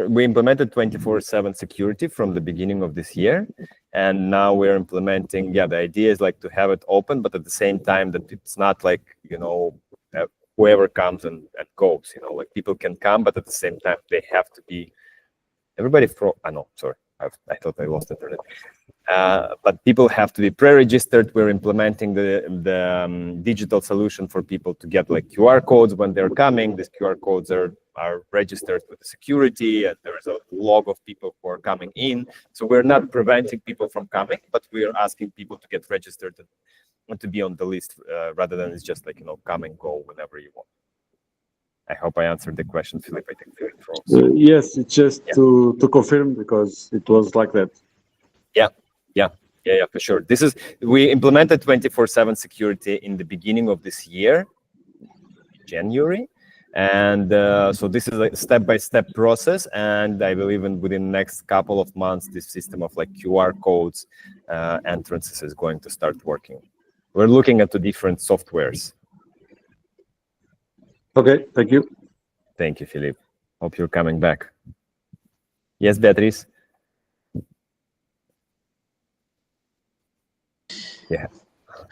we implemented 24/7 security from the beginning of this year, and now we're implementing. Yeah, the idea is like to have it open, but at the same time that it's not like, you know, whoever comes and goes. You know, like people can come, but at the same time they have to be. Everybody no, sorry. I thought I lost internet. But people have to be pre-registered. We're implementing the digital solution for people to get like QR codes when they're coming. These QR codes are registered with the security, and there is a log of people who are coming in. So we're not preventing people from coming, but we are asking people to get registered and to be on the list rather than it's just like, you know, come and go whenever you want. I hope I answered the question, Philip. I think Philip froze. Yes, it's just to confirm because it was like that. Yeah, for sure. We implemented 24/7 security in the beginning of this year, January. And so this is a step-by-step process. And I believe within the next couple of months, this system of like QR codes, entrances is going to start working. We're looking at the different softwares. Okay, thank you. Thank you, Philip. Hope you're coming back. Yes, Beatrice? Yeah.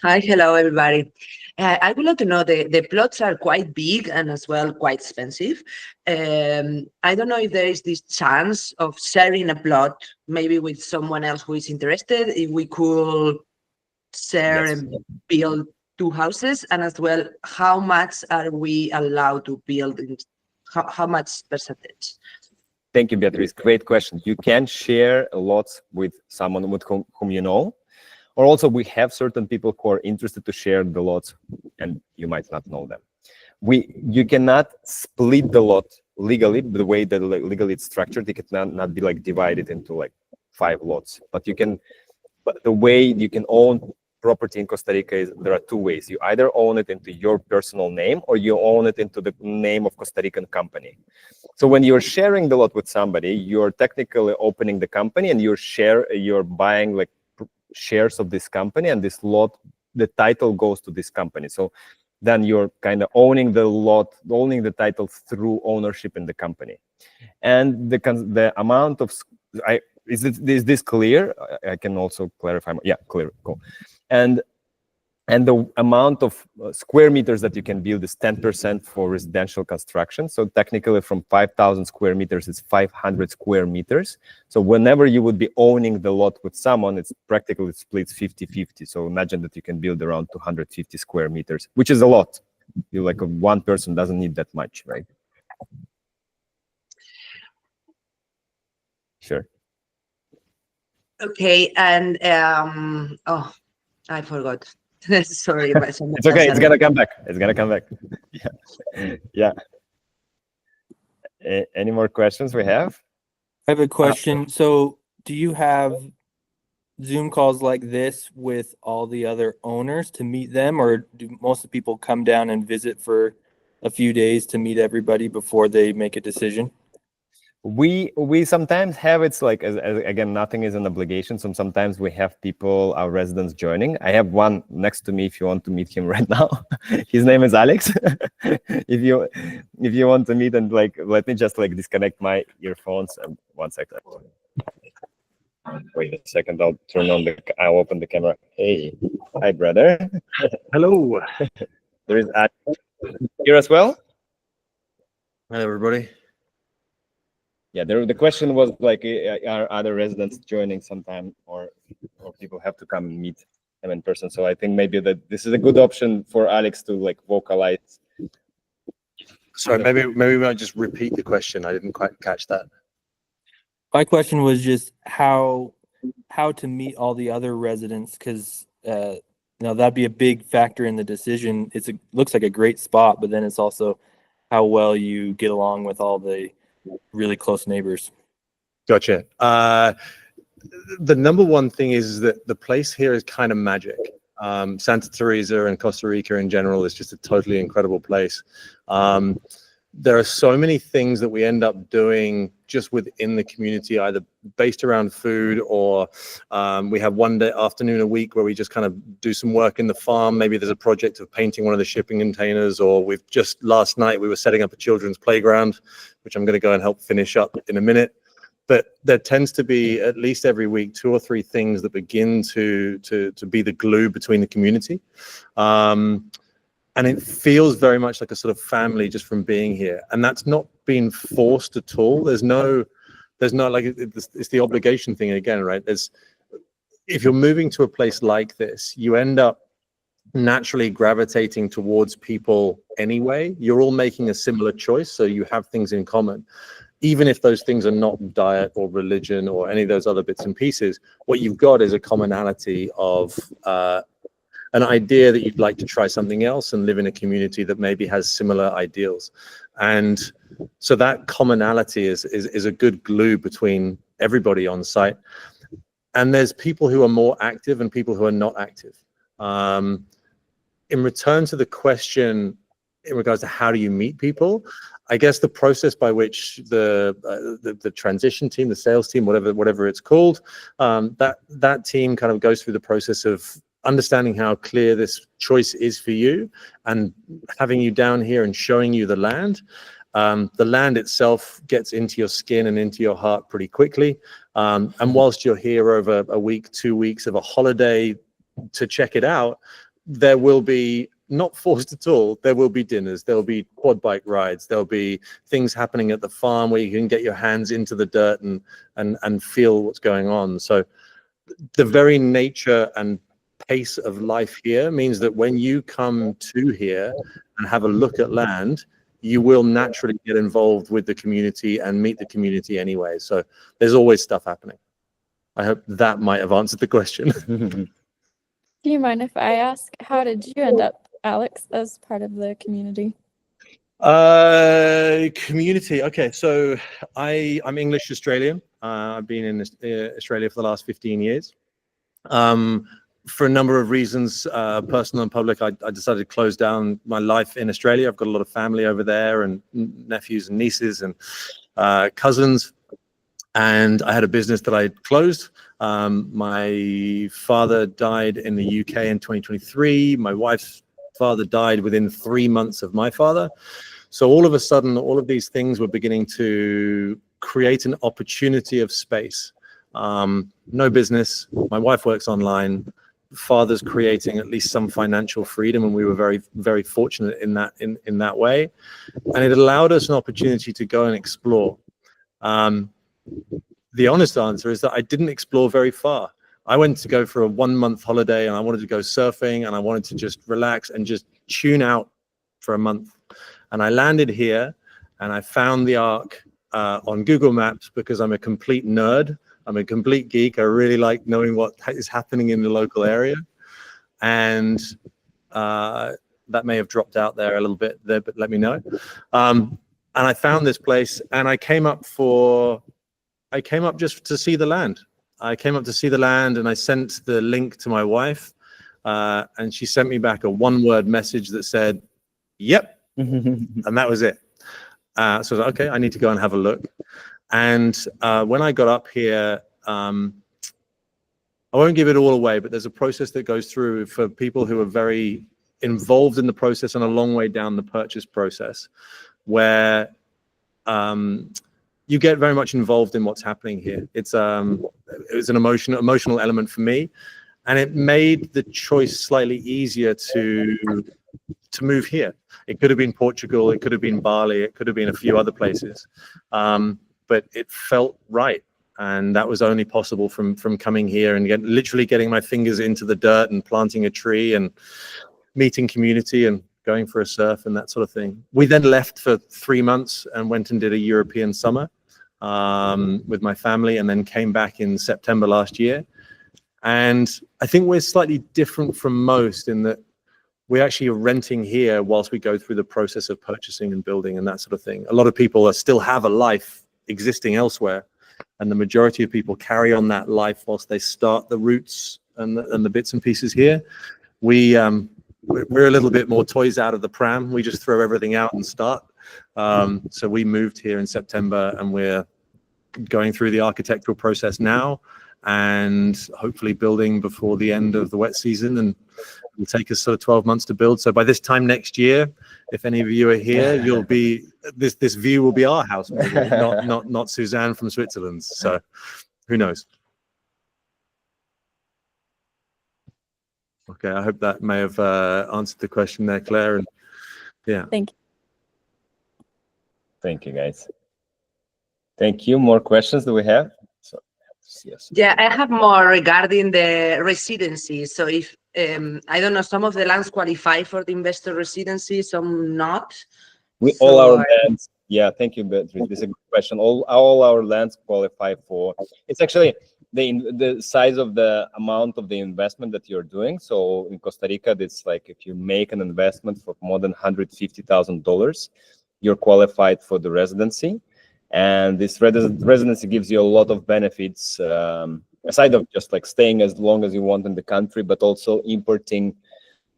Hi, hello, everybody. I would like to know, the plots are quite big and as well quite expensive. I don't know if there is this chance of sharing a plot, maybe with someone else who is interested, if we could share Yes. and build 2 houses, and as well, how much are we allowed to build, how much percentage? Thank you, Beatrice. Great question. You can share a lot with someone with whom you know. Or also we have certain people who are interested to share the lots and you might not know them. You cannot split the lot legally, the way that legally it's structured. It cannot be like divided into like 5 lots. But the way you can own property in Costa Rica is there are 2 ways. You either own it into your personal name or you own it into the name of Costa Rican company. So when you're sharing the lot with somebody, you're technically opening the company and you're buying like shares of this company, and this lot, the title goes to this company. So then you're kind of owning the lot, owning the title through ownership in the company. And the amount of, is this clear? I can also clarify. Yeah, clear, cool. And the amount of square meters that you can build is 10% for residential construction. So technically from 5,000 square meters, it's 500 square meters. So whenever you would be owning the lot with someone, it's practically splits 50-50. So imagine that you can build around 250 square meters, which is a lot. Like one person doesn't need that much, right? Sure. Okay, and oh, I forgot. Sorry, but it's okay. It's gonna come back. It's gonna come back. Yeah. Any more questions we have? I have a question. So do you have Zoom calls like this with all the other owners to meet them, or do most of the people come down and visit for a few days to meet everybody before they make a decision? We sometimes have, it's like, again, nothing is an obligation. So sometimes we have people, our residents, joining. I have one next to me if you want to meet him right now. His name is Alex. If you want to meet, and like, let me just like disconnect my earphones. 1 second. Wait a second. I'll open the camera. Hey, hi, brother. Hello. There is Alex here as well. Hi, everybody. Yeah, the question was like, are other residents joining sometime, or people have to come and meet them in person? So I think maybe that this is a good option for Alex to like vocalize. Sorry, maybe we might just repeat the question. I didn't quite catch that. My question was just how to meet all the other residents, because that'd be a big factor in the decision. Looks like a great spot, but then it's also how well you get along with all the really close neighbors. Gotcha. The number one thing is that the place here is kind of magic. Santa Teresa and Costa Rica in general is just a totally incredible place. There are so many things that we end up doing just within the community, either based around food, or we have one day afternoon a week where we just kind of do some work in the farm. Maybe there's a project of painting one of the shipping containers, or last night we were setting up a children's playground, which I'm going to go and help finish up in a minute. But there tends to be at least every week 2 or 3 things that begin to be the glue between the community. And it feels very much like a sort of family just from being here. And that's not being forced at all. There's no like, it's the obligation thing again, right? If you're moving to a place like this, you end up naturally gravitating towards people anyway. You're all making a similar choice, so you have things in common. Even if those things are not diet or religion or any of those other bits and pieces, what you've got is a commonality of an idea that you'd like to try something else and live in a community that maybe has similar ideals. And so that commonality is a good glue between everybody on site. And there's people who are more active and people who are not active. In return to the question in regards to how do you meet people, I guess the process by which the transition team, the sales team, whatever it's called, that team kind of goes through the process of understanding how clear this choice is for you and having you down here and showing you the land. The land itself gets into your skin and into your heart pretty quickly. And whilst you're here over a week, 2 weeks of a holiday to check it out, there will be, not forced at all, there will be dinners, there'll be quad bike rides, there'll be things happening at the farm where you can get your hands into the dirt and feel what's going on. So the very nature and pace of life here means that when you come to here and have a look at land, you will naturally get involved with the community and meet the community anyway. So there's always stuff happening. I hope that might have answered the question. Do you mind if I ask, how did you end up, Alex, as part of the community? Community. Okay, so I'm English Australian. I've been in Australia for the last 15 years. For a number of reasons, personal and public, I decided to close down my life in Australia. I've got a lot of family over there and nephews and nieces and cousins. And I had a business that I closed. My father died in the UK in 2023. My wife's father died within 3 months of my father. So all of a sudden, all of these things were beginning to create an opportunity of space. No business. My wife works online. Father's creating at least some financial freedom, and we were very, very fortunate in that way. And it allowed us an opportunity to go and explore. The honest answer is that I didn't explore very far. I went to go for a 1-month holiday and I wanted to go surfing and I wanted to just relax and just tune out for a month. And I landed here and I found the ARK on Google Maps because I'm a complete nerd. I'm a complete geek. I really like knowing what is happening in the local area. And that may have dropped out there a little bit there, but let me know. And I found this place and I came up just to see the land. I came up to see the land and I sent the link to my wife and she sent me back a 1-word message that said, yep. And that was it. So I was like, okay, I need to go and have a look. And when I got up here, I won't give it all away, but there's a process that goes through for people who are very involved in the process and a long way down the purchase process, where you get very much involved in what's happening here. It was an emotional element for me, and it made the choice slightly easier to move here. It could have been Portugal, it could have been Bali, it could have been a few other places, but it felt right. And that was only possible from coming here and literally getting my fingers into the dirt and planting a tree and meeting community and going for a surf and that sort of thing. We then left for 3 months and went and did a European summer with my family, and then came back in September last year. And I think we're slightly different from most in that we actually are renting here whilst we go through the process of purchasing and building and that sort of thing. A lot of people still have a life existing elsewhere, and the majority of people carry on that life whilst they start the roots and the bits and pieces here. We're a little bit more toys out of the pram. We just throw everything out and start. So we moved here in September and we're going through the architectural process now and hopefully building before the end of the wet season, and it'll take us sort of 12 months to build. So by this time next year, if any of you are here, you'll be, this view will be our house, maybe, not Suzanne from Switzerland. So who knows? Okay, I hope that may have answered the question there, Claire. And yeah. Thank you. Thank you, guys. Thank you. More questions do we have? So, yes. Yeah, I have more regarding the residency. So if, I don't know, some of the lands qualify for the investor residency, some not. All our lands, yeah, thank you, Beatrice. This is a good question. All our lands qualify for, it's actually, the size of the amount of the investment that you're doing. So in Costa Rica, it's like if you make an investment for more than $150,000, you're qualified for the residency. And this residency gives you a lot of benefits, aside of just like staying as long as you want in the country, but also importing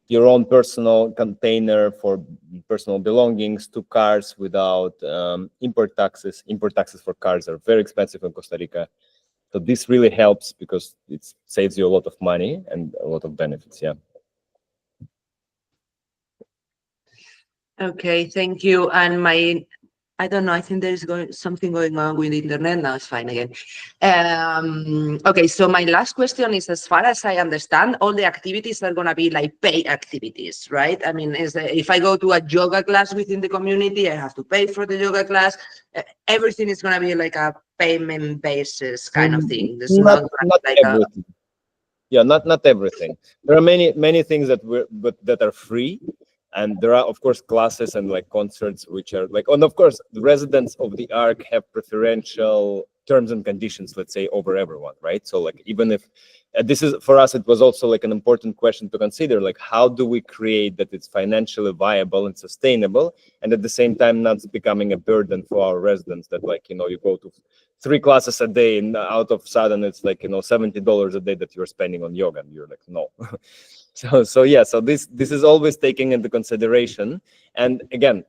your own personal container for personal belongings, 2 cars without import taxes. Import taxes for cars are very expensive in Costa Rica. So this really helps because it saves you a lot of money and a lot of benefits. Yeah. Okay, thank you. And I don't know, I think there's something going on with the internet. Now it's fine again. Okay, so my last question is, as far as I understand, all the activities are going to be like paid activities, right? I mean, if I go to a yoga class within the community, I have to pay for the yoga class. Everything is going to be like a payment basis kind of thing. There's not like everything. Yeah, not everything. There are many things that are free. And there are, of course, classes and like concerts, which are like, and of course, the residents of the ARK have preferential terms and conditions, let's say, over everyone, right? So like, even if this is for us, it was also like an important question to consider, like, how do we create that it's financially viable and sustainable, and at the same time not becoming a burden for our residents, that like, you go to 3 classes a day and out of sudden it's like, $70 a day that you're spending on yoga, and you're like, no. So yeah, so this is always taking into consideration. And again,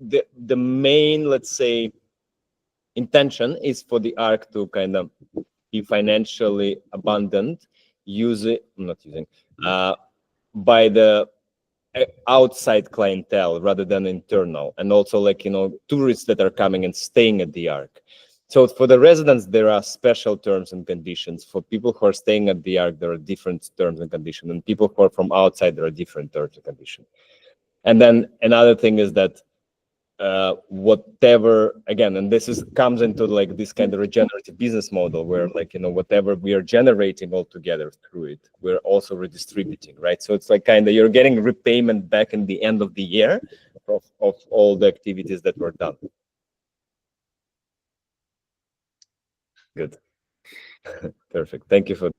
the main, let's say, intention is for the ARK to kind of be financially abundant, by the outside clientele rather than internal, and also like, tourists that are coming and staying at the ARK. So for the residents, there are special terms and conditions. For people who are staying at the ARK, there are different terms and conditions. And people who are from outside, there are different terms and conditions. And then another thing is that whatever, again, and this comes into like this kind of regenerative business model where like, whatever we are generating altogether through it, we're also redistributing, right? So it's like kind of you're getting repayment back in the end of the year of all the activities that were done. Good. Perfect. Thank you for.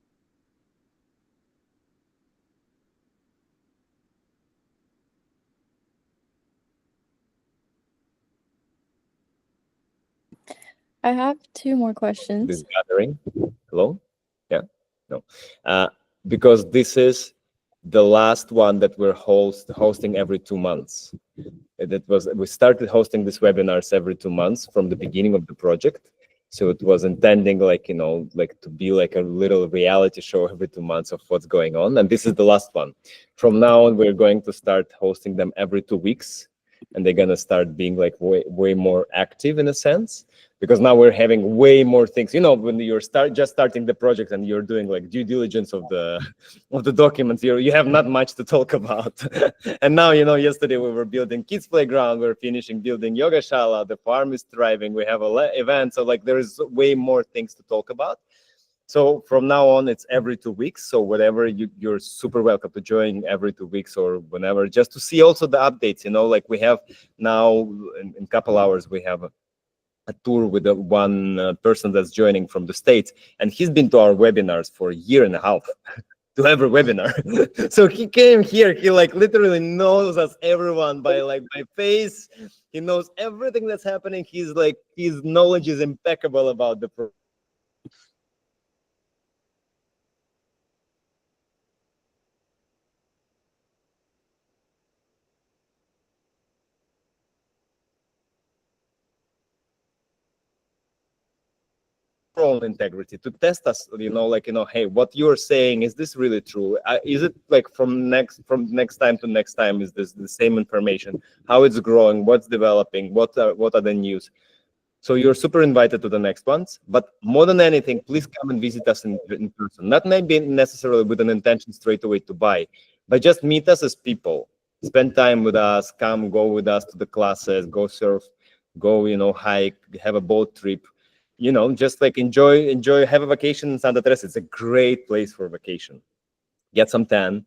I have 2 more questions. This gathering. Hello? Yeah. No. Because this is the last one that we're hosting every 2 months. We started hosting these webinars every 2 months from the beginning of the project. So it was intending like, like to be like a little reality show every 2 months of what's going on. And this is the last one. From now on, we're going to start hosting them every 2 weeks. And they're going to start being like way more active in a sense, because now we're having way more things. When you're just starting the project and you're doing like due diligence of the documents, you have not much to talk about. And now, yesterday we were building kids playground, we're finishing building yoga shala, the farm is thriving, we have an event. So like there is way more things to talk about. So from now on, it's every 2 weeks. So whatever, you're super welcome to join every 2 weeks or whenever, just to see also the updates. Like we have now in a couple hours, we have a tour with one person that's joining from the States, and he's been to our webinars for a year and a half. To every webinar. So he came here, he like literally knows us, everyone, by face. He knows everything that's happening. His knowledge is impeccable about the program. Integrity to test us, hey, what you're saying, is this really true? Is it like from next time to next time, is this the same information? How it's growing, what's developing, what are the news? So you're super invited to the next ones, but more than anything, please come and visit us in person. Not maybe necessarily with an intention straight away to buy, but just meet us as people, spend time with us, go with us to the classes, go surf, go hike, have a boat trip. Just like enjoy, have a vacation in Santa Teresa. It's a great place for vacation. Get some tan,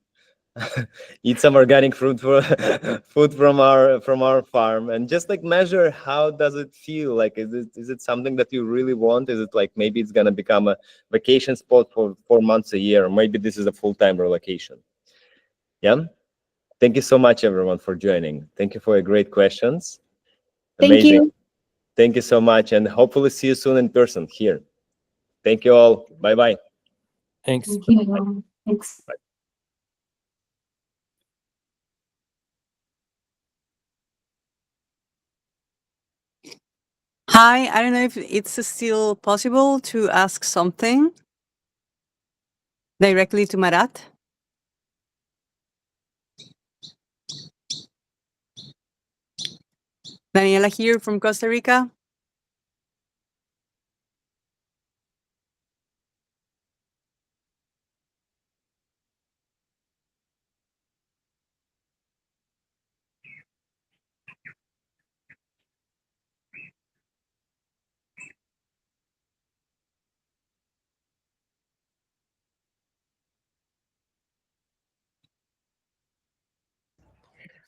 eat some organic food from our farm, and just like measure how does it feel. Like, is it something that you really want? Is it like maybe it's gonna become a vacation spot for 4 months a year, or maybe this is a full-time relocation? Yeah. Thank you so much, everyone, for joining. Thank you for your great questions. Amazing. Thank you. Thank you so much, and hopefully see you soon in person here. Thank you all. Bye-bye. Thanks. Thanks. Hi, I don't know if it's still possible to ask something directly to Marat. Daniela here from Costa Rica.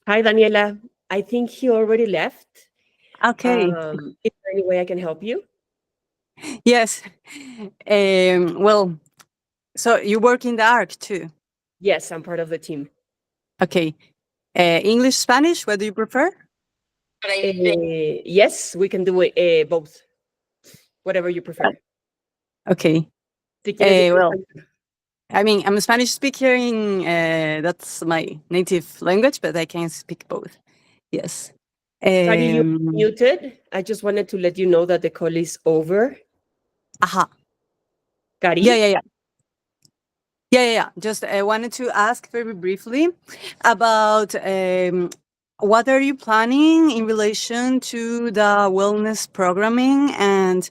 Hi, Daniela. I think he already left. Okay. Is there any way I can help you? Yes. Well, so you work in the ARK too? Yes, I'm part of the team. Okay. English, Spanish, what do you prefer? Yes, we can do it both. Whatever you prefer. Okay. Si quieres, Well, I mean, I'm a Spanish speaking. That's my native language, but I can speak both. Yes. Cari, you muted. I just wanted to let you know that the call is over. Aha. Cari? Yeah. Just I wanted to ask very briefly about what are you planning in relation to the wellness programming and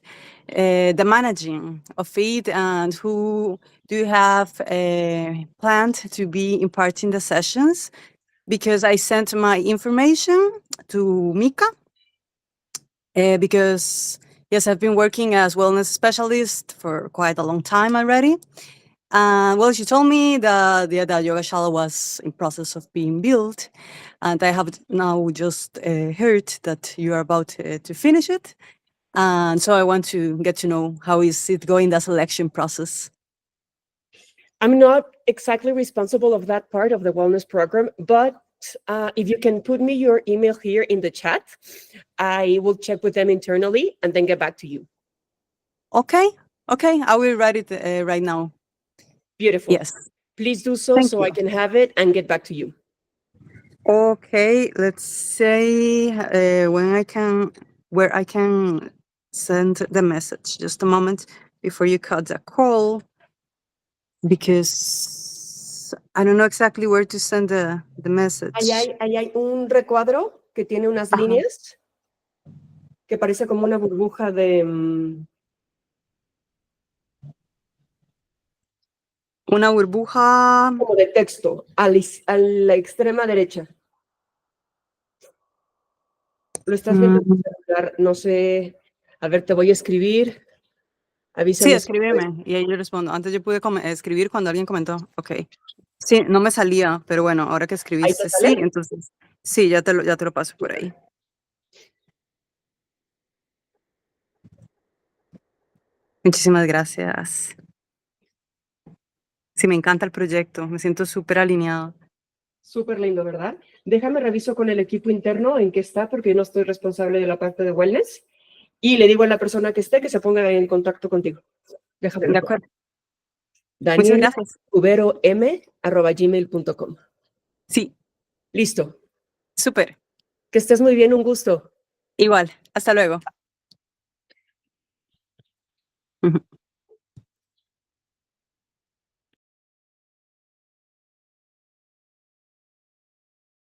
the managing of it, and who do you have planned to be imparting the sessions? Because I sent my information to Mika, because yes, I've been working as wellness specialist for quite a long time already. Well, she told me that the Yogashala was in process of being built, and I have now just heard that you are about to finish it. And so I want to get to know how is it going, the selection process. I'm not exactly responsible of that part of the wellness program, but if you can put me your email here in the chat, I will check with them internally and then get back to you. Okay, I will write it right now. Beautiful. Yes. Please do so, Thank so you. I can have it and get back to you. Okay, let's say where I can send the message. Just a moment before you cut the call, because I don't know exactly where to send the message. Ahí hay un recuadro que tiene unas líneas que parece como una burbuja de... Una burbuja... Como de texto, a la extrema derecha. Lo estás viendo en tu celular, no sé. A ver, te voy a escribir. Avísame. Sí, escríbeme y ahí yo respondo. Antes yo pude escribir cuando alguien comentó. Ok. Sí, no me salía, pero bueno, ahora que escribiste, sí, entonces sí, ya te lo paso por ahí. Muchísimas gracias. Sí, me encanta el proyecto, me siento súper alineado. Súper lindo, ¿verdad? Déjame reviso con el equipo interno en qué está, porque yo no estoy responsable de la parte de wellness. Y le digo a la persona que esté que se ponga en contacto contigo. Déjame. De acuerdo. Daniel, muchas gracias. cuberom@gmail.com. Sí. Listo. Súper. Que estés muy bien, un gusto. Igual, hasta luego.